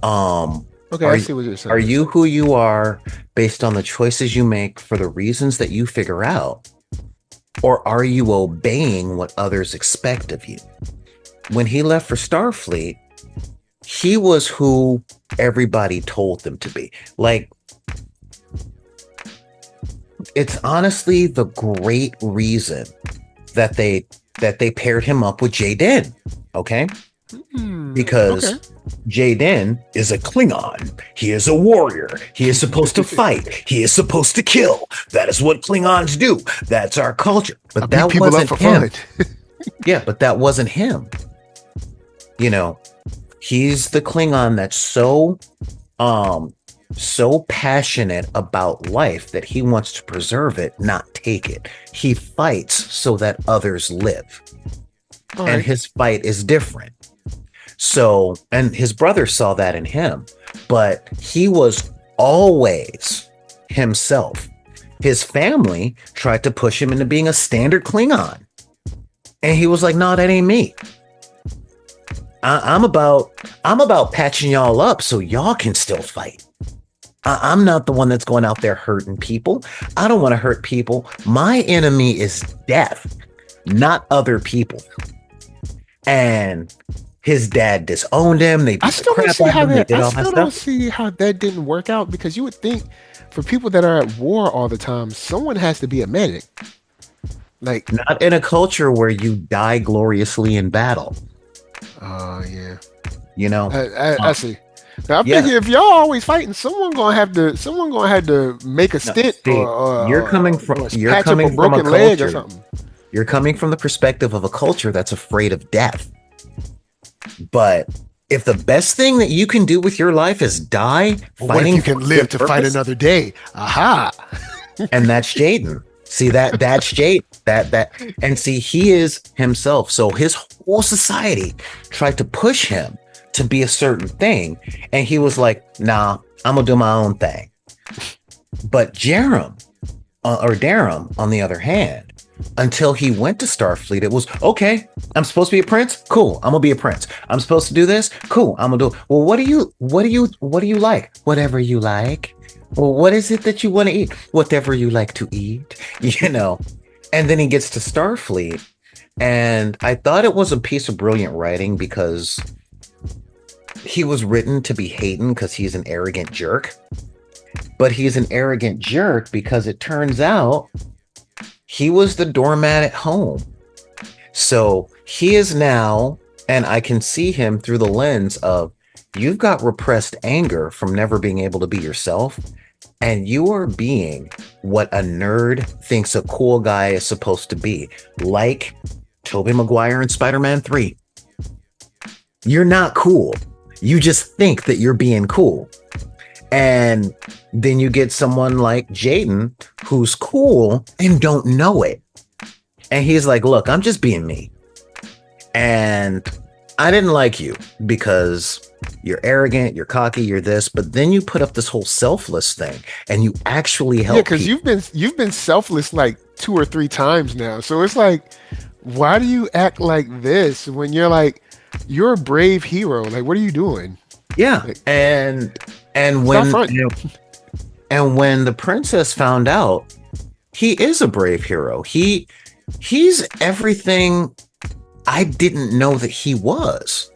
Okay, I see what you're saying. Are you who you are based on the choices you make for the reasons that you figure out, or are you obeying what others expect of you? When he left for Starfleet, he was who everybody told them to be. Like, it's honestly the great reason that they paired him up with Jaden, okay? Because Jaden is a Klingon. He is a warrior. He is supposed to fight. He is supposed to kill. That is what Klingons do. That's our culture. But that wasn't him. Yeah, but that wasn't him. He's the Klingon that's so passionate about life that he wants to preserve it, not take it. He fights so that others live. And his fight is different. So, and his brother saw that in him, but he was always himself. His family tried to push him into being a standard Klingon. And he was like, no, that ain't me. I'm about patching y'all up so y'all can still fight. I'm not the one that's going out there hurting people. I don't want to hurt people. My enemy is death, not other people. And his dad disowned him. I still don't see how that didn't work out, because you would think for people that are at war all the time, someone has to be a medic. Like, not in a culture where you die gloriously in battle. Oh yeah. I see. Now, I'm thinking if y'all always fighting, someone gonna have to make a stint. You're coming from a broken leg or something. You're coming from the perspective of a culture that's afraid of death. But if the best thing that you can do with your life is die fighting, what if you can live to fight another day? Aha! And that's Jaden. See that's Jade. And see, he is himself. So his whole society tried to push him to be a certain thing, and he was like, "Nah, I'm gonna do my own thing." But Darum, on the other hand, until he went to Starfleet, it was okay. I'm supposed to be a prince. Cool, I'm gonna be a prince. I'm supposed to do this. Cool, I'm gonna do. Well, what do you like? Whatever you like. Well, what is it that you want to eat? Whatever you like to eat, And then he gets to Starfleet, and I thought it was a piece of brilliant writing because he was written to be hated because he's an arrogant jerk. But he's an arrogant jerk because it turns out he was the doormat at home. So he is now, and I can see him through the lens of, you've got repressed anger from never being able to be yourself, and you are being what a nerd thinks a cool guy is supposed to be, like Tobey Maguire in Spider-Man 3. You're not cool. You just think that you're being cool. And then you get someone like Jaden who's cool and don't know it. And he's like, look, I'm just being me. And I didn't like you because you're arrogant, you're cocky, you're this, but then you put up this whole selfless thing and you actually help. Yeah, because you've been selfless like 2 or 3 times now. So it's like, why do you act like this when you're a brave hero? Like, what are you doing? Yeah. Like, and when and when the princess found out, he is a brave hero. He's everything I didn't know that he was.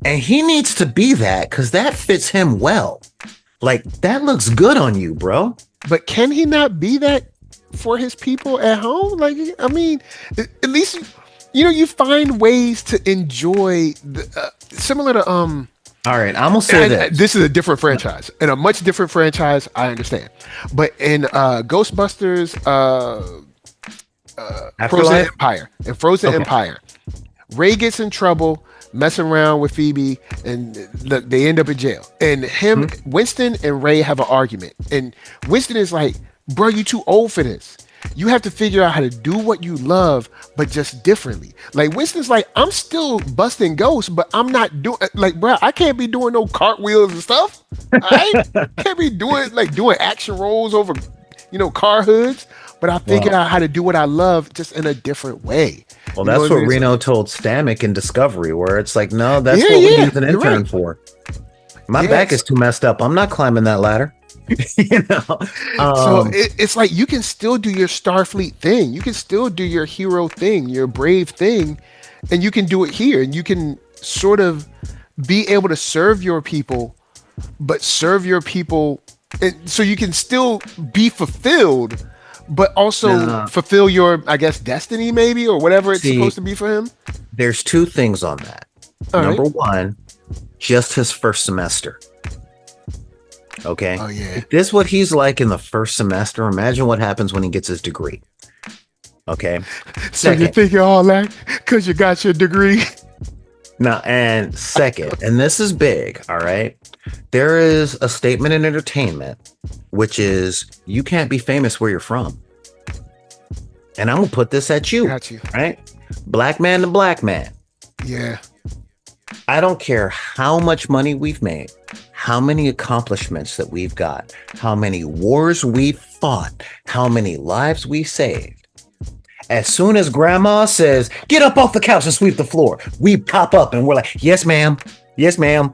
And he needs to be that because that fits him well. Like, that looks good on you, bro. But can he not be that for his people at home? Like, I mean, at least, you find ways to enjoy similar to all right, I'm gonna say that this is a different franchise, and a much different franchise. I understand, but in Ghostbusters, Frozen Empire, Empire, Ray gets in trouble messing around with Phoebe, and they end up in jail. And Winston and Ray have an argument, and Winston is like, "Bro, you too old for this. You have to figure out how to do what you love, but just differently." Like, Winston's like, "I'm still busting ghosts, but I'm not doing like, bro, I can't be doing no cartwheels and stuff. I can't be doing action rolls over, car hoods. But I figured out how to do what I love just in a different way." Well, that's what Reno told Stamek in Discovery, where it's like, no, that's what we use an intern for. My back is too messed up. I'm not climbing that ladder. So it's like, you can still do your Starfleet thing, you can still do your hero thing, your brave thing, and you can do it here, and you can sort of be able to serve your people, but serve your people, and so you can still be fulfilled, but also fulfill your, I guess, destiny, maybe, or whatever it's supposed to be for him. There's 2 things on that. Number one, just his first semester. Okay. Oh yeah. If this is what he's like in the first semester, imagine what happens when he gets his degree. Okay. So you think you're all that because you got your degree? Now, and second, and this is big, all right? There is a statement in entertainment, which is, you can't be famous where you're from. And I'm gonna put this at you. Got you. Right? Black man to black man. Yeah. I don't care how much money we've made, how many accomplishments that we've got, how many wars we've fought, how many lives we saved. As soon as grandma says, "Get up off the couch and sweep the floor," we pop up and we're like, "Yes, ma'am. Yes, ma'am."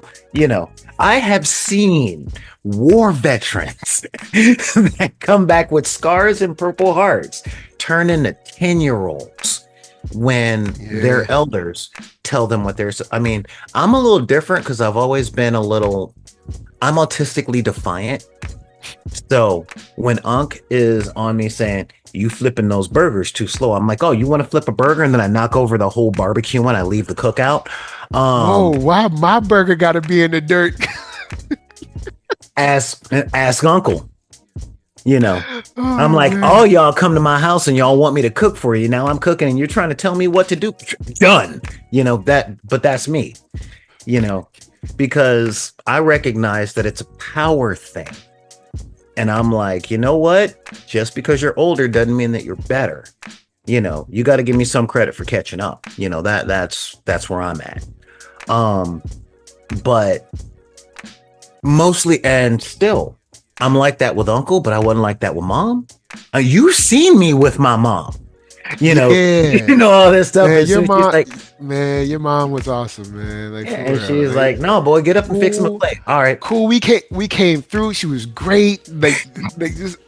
I have seen war veterans that come back with scars and purple hearts turn into 10-year-olds when their elders tell them what they're. I mean, I'm a little different because I've always been I'm autistically defiant. So when Unc is on me saying, "You flipping those burgers too slow," I'm like, "Oh, you want to flip a burger?" And then I knock over the whole barbecue when I leave the cookout. Why my burger got to be in the dirt? ask Uncle. I'm like, man. "Oh, y'all come to my house and y'all want me to cook for you. Now I'm cooking and you're trying to tell me what to do." Done. But that's me. Because I recognize that it's a power thing. And I'm like, you know what? Just because you're older doesn't mean that you're better. You got to give me some credit for catching up. That's where I'm at. But mostly, and still, I'm like that with Uncle, but I wasn't like that with Mom. You've seen me with my mom. All this stuff. Man, your mom was awesome, man. Like, and she's like, "No, boy, get up and fix my plate." All right, cool. We came through. She was great. Like just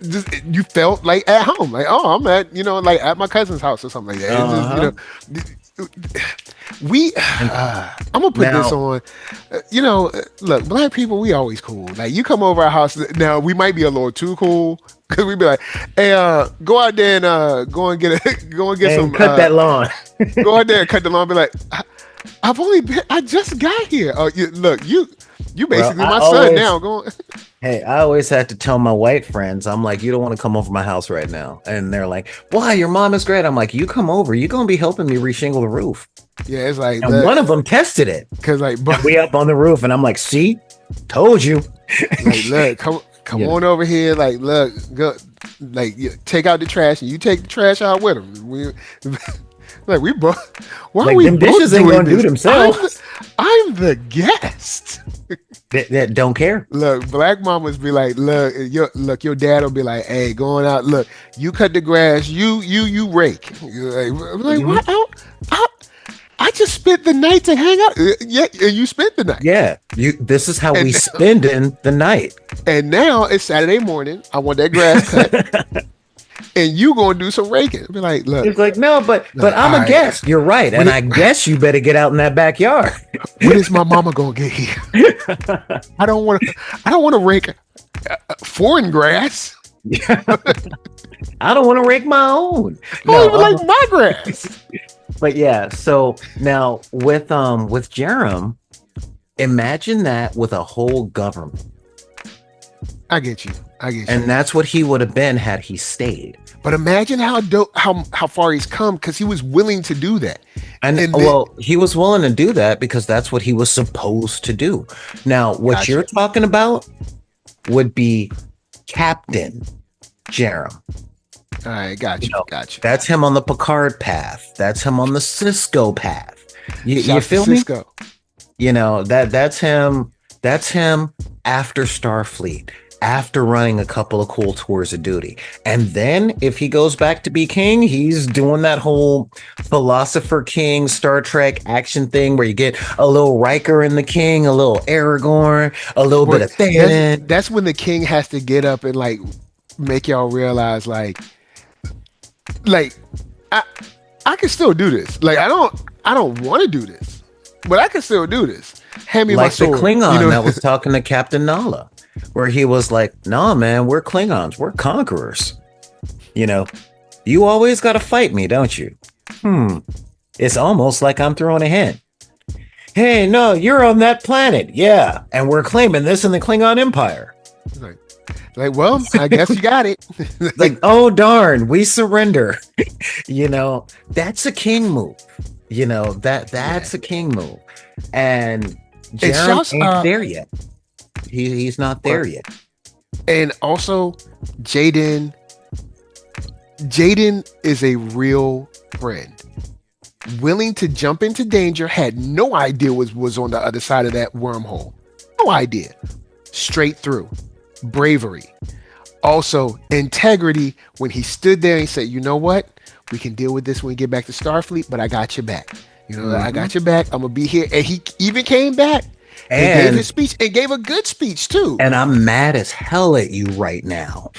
you felt like at home. Like, oh, I'm at at my cousin's house or something like that. I'm gonna put this on. Look, black people, we always cool. Like, you come over our house now, we might be a little too cool. Cause we'd be like, "Hey, go out there and go and get some cut that lawn." Go out there and cut the lawn. Be like, I just got here. Oh, you basically my son now. Go on. Hey, I always had to tell my white friends, I'm like, you don't want to come over my house right now. And they're like, why? Your mom is great. I'm like, you come over. You're going to be helping me reshingle the roof. Yeah, it's like. And one of them tested it. Because like. We up on the roof and I'm like, see? Told you. Like, look, come on over here. Like, look, go, like, take out the trash and you take the trash out with them. Like, we both. Why like, are we them both dishes doing ain't going to this? do themselves. I'm the guest. That don't care. Look, black mamas be like, look, your dad will be like, hey, going out, look, you cut the grass, you rake. Like, what? I just spent the night to hang out. Yeah, you spent the night. Yeah, this is how we spend in the night. And now it's Saturday morning. I want that grass cut. And you gonna do some raking. Be like, look. It's like, no, but I'm a guest. You're right. And I guess you better get out in that backyard. When is my mama gonna get here? I don't want to rake foreign grass. I don't want to rake my own. No, like my grass. But yeah, so now with Jerem, imagine that with a whole government. I get you. And that's what he would have been had he stayed. But imagine how far he's come because he was willing to do that. And he was willing to do that because that's what he was supposed to do. Now, what you're talking about would be Captain Jerem. All right, got you. That's him on the Picard path. That's him on the Cisco path. You feel me? Cisco. That's him. That's him after Starfleet, after running a couple of cool tours of duty. And then if he goes back to be king, he's doing that whole philosopher king Star Trek action thing where you get a little Riker in the king, a little Aragorn, a little bit of Theon. That's when the king has to get up and like make y'all realize like I can still do this. Like I don't want to do this, but I can still do this. Hand me my sword. Like the Klingon that was talking to Captain Nala, where he was like, "Nah, man, we're Klingons. We're conquerors. You always got to fight me, don't you? It's almost like I'm throwing a hint. Hey, no, you're on that planet, yeah, and we're claiming this in the Klingon Empire." Like, well, I guess you got it. Like, oh darn, we surrender. That's a king move. That's a king move. And Jerem ain't there yet. He's not there yet. And also, Jaden is a real friend. Willing to jump into danger, had no idea was on the other side of that wormhole. No idea. Straight through. Bravery. Also, integrity when he stood there and he said, you know what? We can deal with this when we get back to Starfleet, but I got your back. I got your back. I'm going to be here. And he even came back and gave his speech and gave a good speech too. And I'm mad as hell at you right now.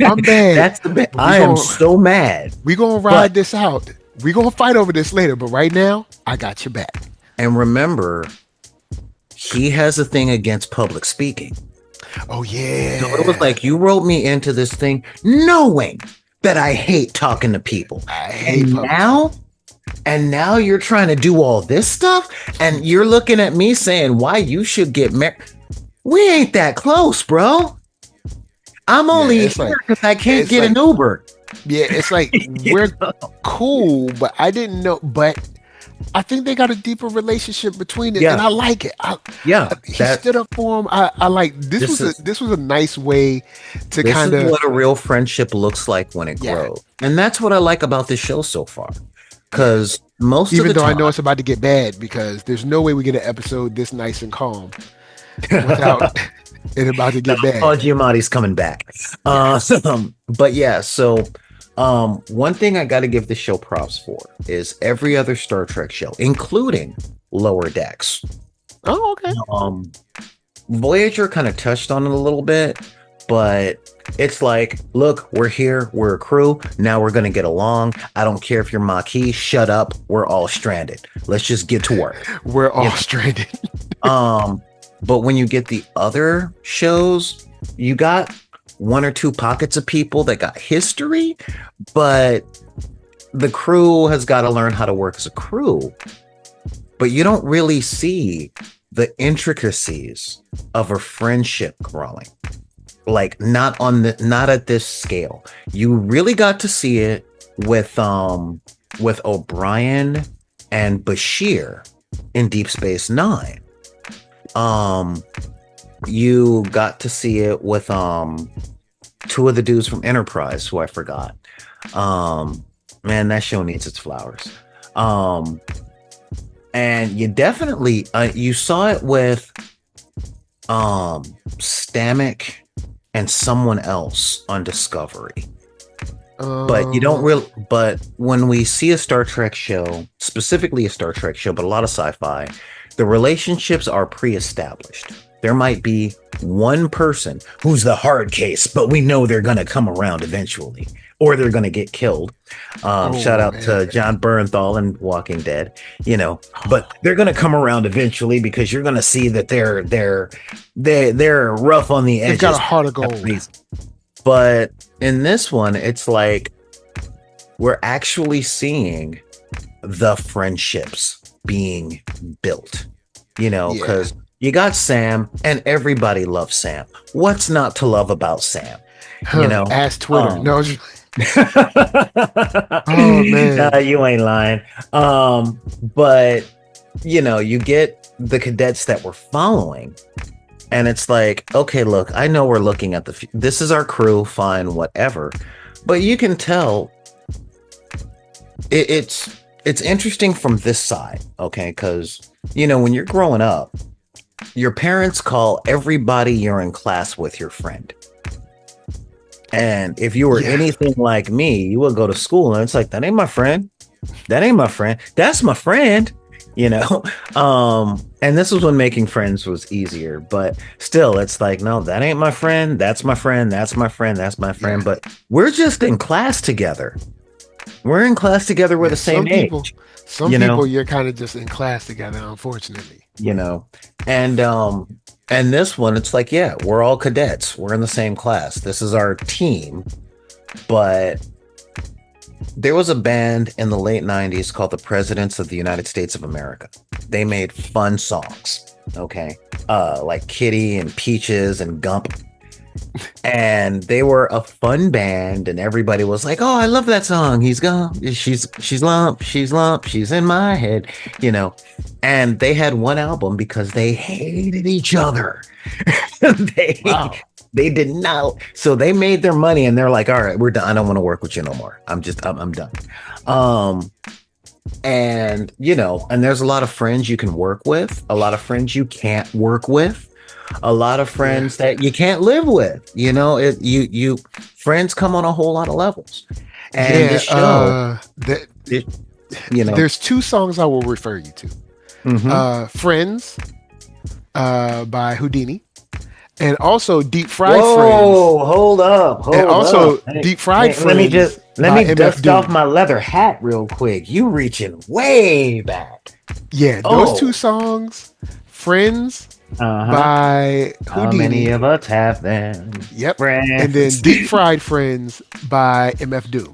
I'm mad. That's the bit. I am so mad. We're going to ride this out. We're going to fight over this later. But right now, I got your back. And remember, he has a thing against public speaking. Oh, yeah. So it was like, you wrote me into this thing knowing that I hate talking to people. I hate public. And now you're trying to do all this stuff? And you're looking at me saying why you should get married. We ain't that close, bro. I'm only here because I can't get an Uber. Yeah, it's like, we're cool, but I didn't know. But I think they got a deeper relationship between it, and I like it. He stood up for him. I like this. This was a nice way to kind of what a real friendship looks like when it grows, and that's what I like about this show so far. Because even though I know it's about to get bad, because there's no way we get an episode this nice and calm without it about to get bad. Oh, Giamatti's coming back. But yeah, so one thing I got to give the show props for is every other Star Trek show, including Lower Decks. Oh, okay. Voyager kind of touched on it a little bit, but it's like, look, we're here, we're a crew, now we're gonna get along. I don't care if you're Maquis, shut up, we're all stranded. Let's just get to work. We're all stranded. But when you get the other shows, you got one or two pockets of people that got history, but the crew has got to learn how to work as a crew, but you don't really see the intricacies of a friendship growing. Like not at this scale. You really got to see it with O'Brien and Bashir in Deep Space Nine. You got to see it with two of the dudes from Enterprise, who I forgot. Man, that show needs its flowers. And you definitely you saw it with Stamik and someone else on Discovery. But you don't really. But when we see a Star Trek show, specifically a Star Trek show, but a lot of sci-fi, the relationships are pre-established. There might be one person who's the hard case, but we know they're going to come around eventually, or they're going to get killed. Shout out to John Bernthal and Walking Dead, but they're going to come around eventually because you're going to see that they're rough on the edges. They've got a heart of gold. But in this one, it's like we're actually seeing the friendships being built, because you got Sam and everybody loves Sam. What's not to love about Sam? Ask Twitter. No. Oh man, you ain't lying. But you get the cadets that we're following, and it's like, okay, look, I know we're looking at this is our crew, fine, whatever. But you can tell it's interesting from this side, okay? Because when you're growing up, your parents call everybody you're in class with your friend. And if you were anything like me, you would go to school and it's like, that ain't my friend. That ain't my friend. That's my friend. And this was when making friends was easier, but still it's like, no, that ain't my friend. That's my friend. That's my friend. That's my friend. Yeah. But we're just in class together. We're in class together. We're the same age. Some people you're kind of just in class together, unfortunately. And this one, it's like, yeah, we're all cadets. We're in the same class. This is our team. But there was a band in the late 90s called the Presidents of the United States of America. They made fun songs, okay? Like Kitty and Peaches and Gump. And they were a fun band, and everybody was like, oh, I love that song. He's gone. She's lump. She's lump. She's in my head, And they had one album because they hated each other. They did not. So they made their money and they're like, all right, we're done. I don't want to work with you no more. I'm done. And there's a lot of friends you can work with, a lot of friends you can't work with, a lot of friends that you can't live with. Friends come on a whole lot of levels. And this show, there's two songs I will refer you to. Mm-hmm. Friends by Houdini. And also Deep Fried Friends. Whoa, hold up. Deep Fried Friends. Let me dust off my leather hat real quick. You reaching way back. Yeah, those two songs, Friends by Houdini. How many of us have them? Yep. Friends. And then Deep Fried Friends by MF Doom.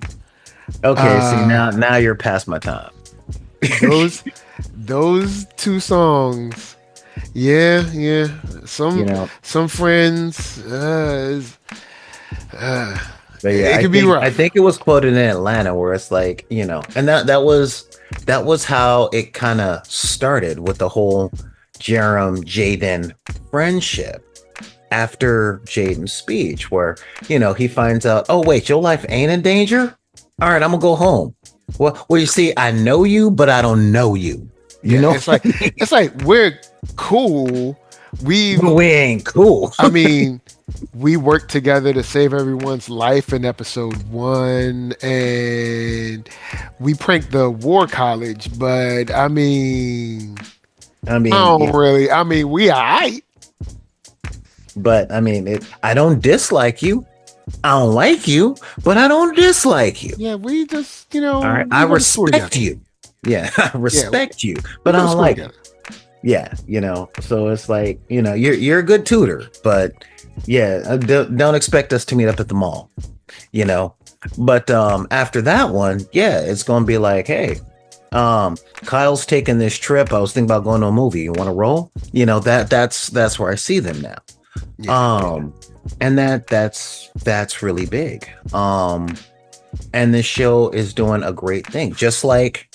Okay, see now you're past my time. those two songs. Yeah. Some friends. But yeah, it could be rough. I think it was quoted in Atlanta where it's like, and that was how it kind of started with the whole Jerem Jaden friendship after Jaden's speech, where he finds out, oh wait, your life ain't in danger. All right, I'm gonna go home. Well, you see, I know you, but I don't know you. It's like we're cool. We ain't cool. I mean, we worked together to save everyone's life in episode 1, and we pranked the war college. But I mean, we alright. But I mean, I don't dislike you. I don't like you, but I don't dislike you. Yeah, we just, all right, I respect you. Yeah, I respect you, but I don't like it. Yeah, so it's like, you're a good tutor, but yeah, don't expect us to meet up at the mall, But after that one, yeah, it's gonna be like, hey, Kyle's taking this trip. I was thinking about going to a movie. You want to roll? You know, that's where I see them now. Yeah. And that's really big. And this show is doing a great thing, just like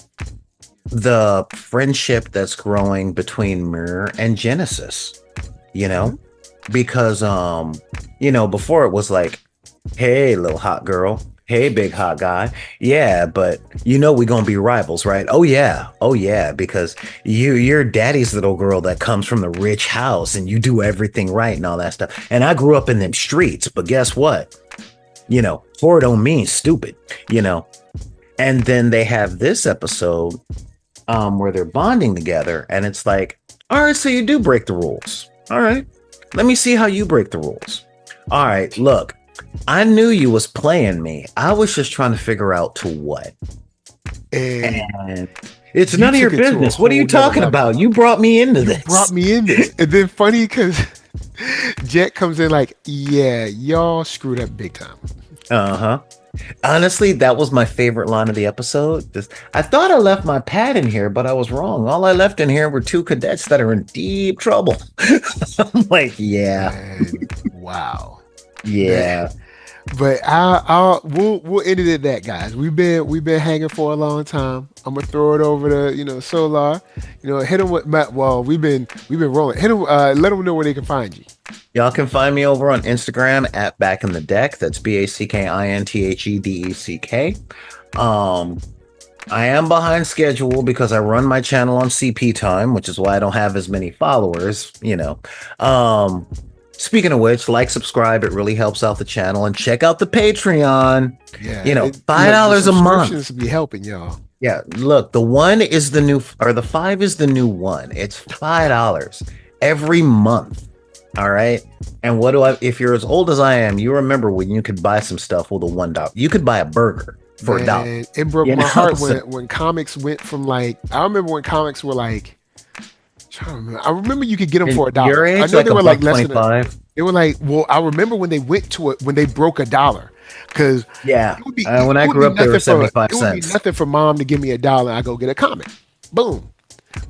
the friendship that's growing between Mirror and Genesis, you know, because you know, before it was like, hey, little hot girl, hey, big hot guy, yeah, but you know we're gonna be rivals, right? Oh yeah, because you're daddy's little girl that comes from the rich house and you do everything right and all that stuff. And I grew up in them streets, but guess what? You know, poor don't mean stupid, you know. And then they have this episode where they're bonding together, and it's like, all right, so you do break the rules. All right, let me see how you break the rules. All right, look, I knew you was playing me. I was just trying to figure out to what. And it's none of your business. What are you talking about? You brought me into this. And then funny because Jet comes in like, yeah, y'all screwed up big time. Uh-huh. Honestly, that was my favorite line of the episode. I thought I left my pad in here, but I was wrong. All I left in here were two cadets that are in deep trouble. I'm like, yeah. Man, wow. Yeah. Man. But we'll end it at that, guys. We've been hanging for a long time. I'm gonna throw it over to Solar. Hit them with Matt. Well, we've been rolling. Hit them. Let them know where they can find you. Y'all can find me over on Instagram at Back in the Deck. That's BACKINTHEDECK. I am behind schedule because I run my channel on CP time, which is why I don't have as many followers. Speaking of which, like, subscribe. It really helps out the channel, and check out the Patreon. Yeah, $5 a month be helping y'all. Yeah, look, the one is the new, or the 5 is the new one. It's $5 every month. All right. And if you're as old as I am, you remember when you could buy some stuff with a $1. You could buy a burger for $1. It broke my heart when comics went from like, I remember when comics were like, I remember you could get them for $1. Your age, I know they were like less than 25. They were like, well, I remember when they went to it when they broke $1, because when I grew up, they were 75 cents. It would be nothing for mom to give me $1. I go get a comic, boom.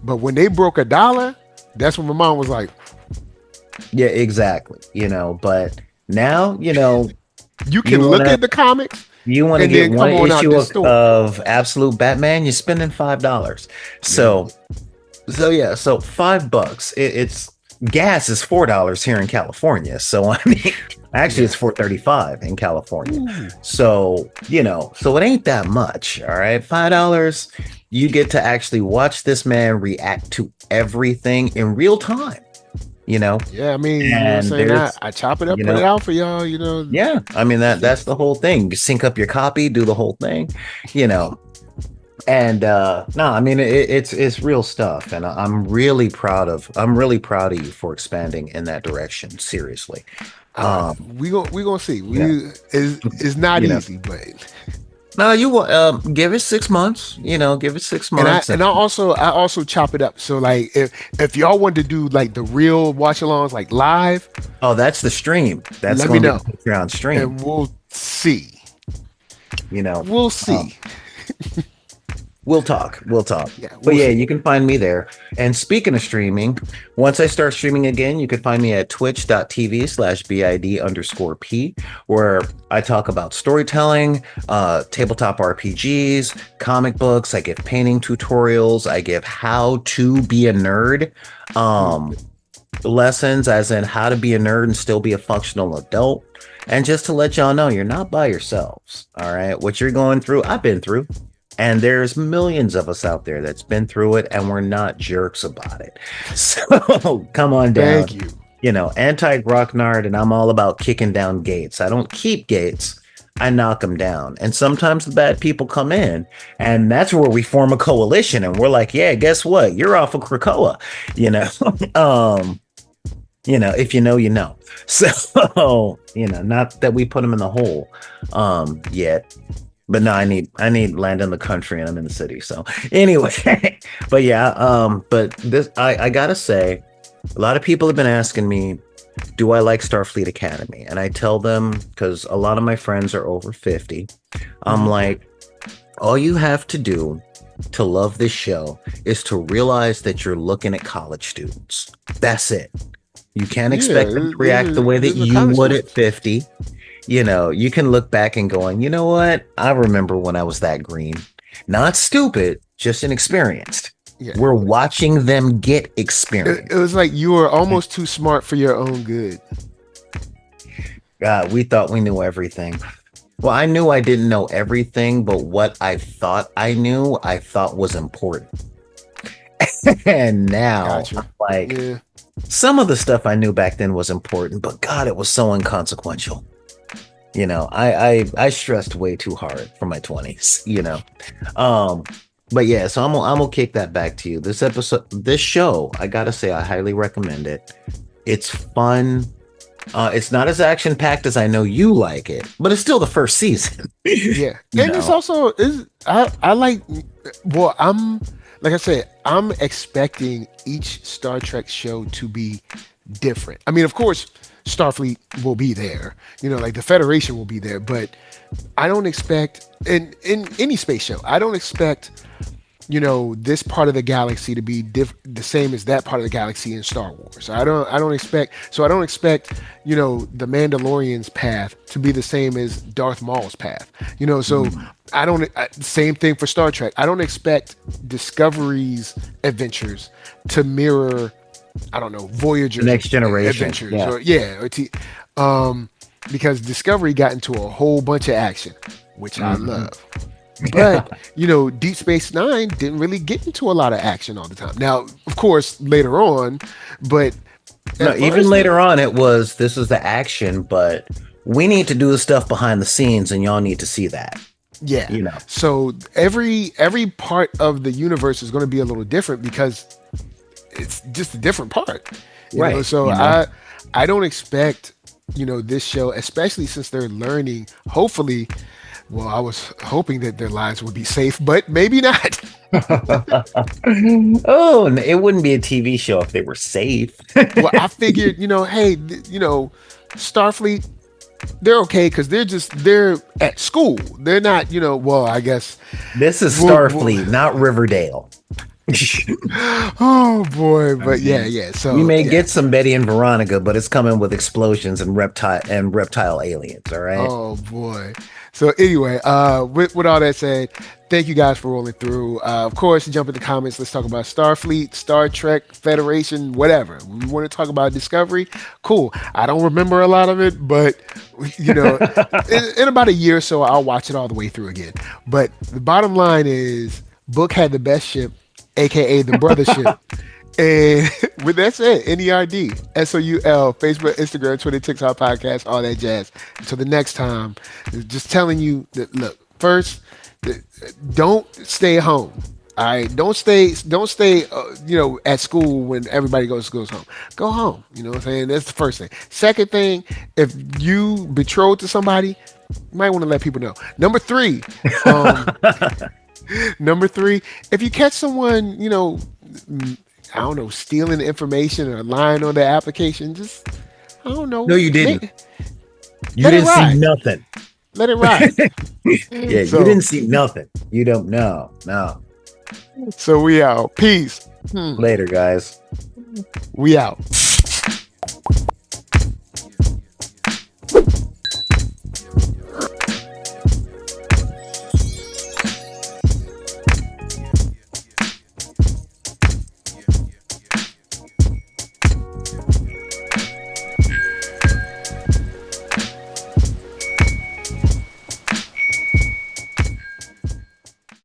But when they broke $1, that's when my mom was like, yeah, exactly. But now you can look at the comics. You want to get one issue of Absolute Batman, you're spending $5. So $5. It's gas is $4 here in California. So I mean, actually, it's $4.35 in California. Ooh. So so it ain't that much. All right, $5. You get to actually watch this man react to everything in real time. Yeah, I mean, I chop it up, put it out for y'all. Yeah, I mean that's the whole thing. You sync up your copy, do the whole thing. And no, I mean it's real stuff, and I'm really proud of you for expanding in that direction. Seriously, we gonna see. It's not easy, but no, you will give it 6 months. Give it 6 months, and I also chop it up. So like if y'all want to do like the real watch-alongs like live, that's the stream. That's let me know. Patreon stream, and we'll see. We'll see. We'll talk. Yeah, but you can find me there. And speaking of streaming, once I start streaming again, you can find me at twitch.tv/BID_P, where I talk about storytelling, tabletop RPGs, comic books. I give painting tutorials. I give how to be a nerd lessons, as in how to be a nerd and still be a functional adult. And just to let y'all know, you're not by yourselves. All right. What you're going through, I've been through. And there's millions of us out there that's been through it, and we're not jerks about it. So come on down. Thank you. Anti-Grocknard, and I'm all about kicking down gates. I don't keep gates. I knock them down. And sometimes the bad people come in, and that's where we form a coalition. And we're like, yeah, guess what? You're off of Krakoa. If you know, you know. So, not that we put them in the hole yet. But no, I need land in the country, and I'm in the city. So anyway, but this I gotta say, a lot of people have been asking me, do I like Starfleet Academy? And I tell them, because a lot of my friends are over 50, I'm like, all you have to do to love this show is to realize that you're looking at college students. That's it. You can't expect them to react the way that you would at 50. You know, you can look back and going, you know what? I remember when I was that green. Not stupid, just inexperienced. Yeah. We're watching them get experience. It was like you were almost too smart for your own good. God, we thought we knew everything. Well, I knew I didn't know everything, but what I thought I knew, I thought was important. And now, I'm like, some of the stuff I knew back then was important, but God, it was so inconsequential. You know, I stressed way too hard for my 20s, you know. But yeah, so I'm gonna kick that back to you. This show, I gotta say, I highly recommend it. It's fun. It's not as action packed as I know you like it, but it's still the first season. Yeah, and it's also I like. Well, like I said, I'm expecting each Star Trek show to be different. I mean, of course, Starfleet will be there. You know, like the Federation will be there, but I don't expect in any space show. I don't expect, you know, this part of the galaxy to be the same as that part of the galaxy in Star Wars. I don't expect, you know, the Mandalorian's path to be the same as Darth Maul's path. You know, so same thing for Star Trek. I don't expect Discovery's adventures to mirror, I don't know, Voyager's Next Generation adventures. Because Discovery got into a whole bunch of action, which I love. But, you know, Deep Space Nine didn't really get into a lot of action all the time. Now, of course, later on, but... No, even later on, this is the action, but we need to do the stuff behind the scenes, and y'all need to see that. Yeah. You know. So every part of the universe is going to be a little different because it's just a different part. You know? So I don't expect, you know, this show, especially since they're learning, hopefully... Well, I was hoping that their lives would be safe, but maybe not. Oh, it wouldn't be a TV show if they were safe. Well, I figured, you know, hey, you know, Starfleet, they're okay because they're at school. They're not, you know, well, I guess. This is Starfleet, not Riverdale. Oh boy, but yeah. So we may get some Betty and Veronica, but it's coming with explosions and reptile aliens. All right. Oh boy. So anyway, with all that said, thank you guys for rolling through. Of course, jump in the comments. Let's talk about Starfleet, Star Trek, Federation, whatever. We want to talk about Discovery. Cool. I don't remember a lot of it, but you know, in about a year or so, I'll watch it all the way through again. But the bottom line is, Book had the best ship, aka the brother ship. And with that said, NERDSoul, Facebook, Instagram, Twitter, TikTok, podcast, all that jazz. Until the next time, just telling you that, look, first, don't stay home. All right, don't stay, you know, at school when everybody goes home. Go home. You know what I'm saying? That's the first thing. Second thing, if you betrothed to somebody, you might want to let people know. Number three, if you catch someone, you know, I don't know, stealing information or lying on their application, just, I don't know. No, you didn't. You didn't see nothing. Let it ride. Yeah, so, you didn't see nothing. You don't know. No. So we out. Peace. Later, guys. We out.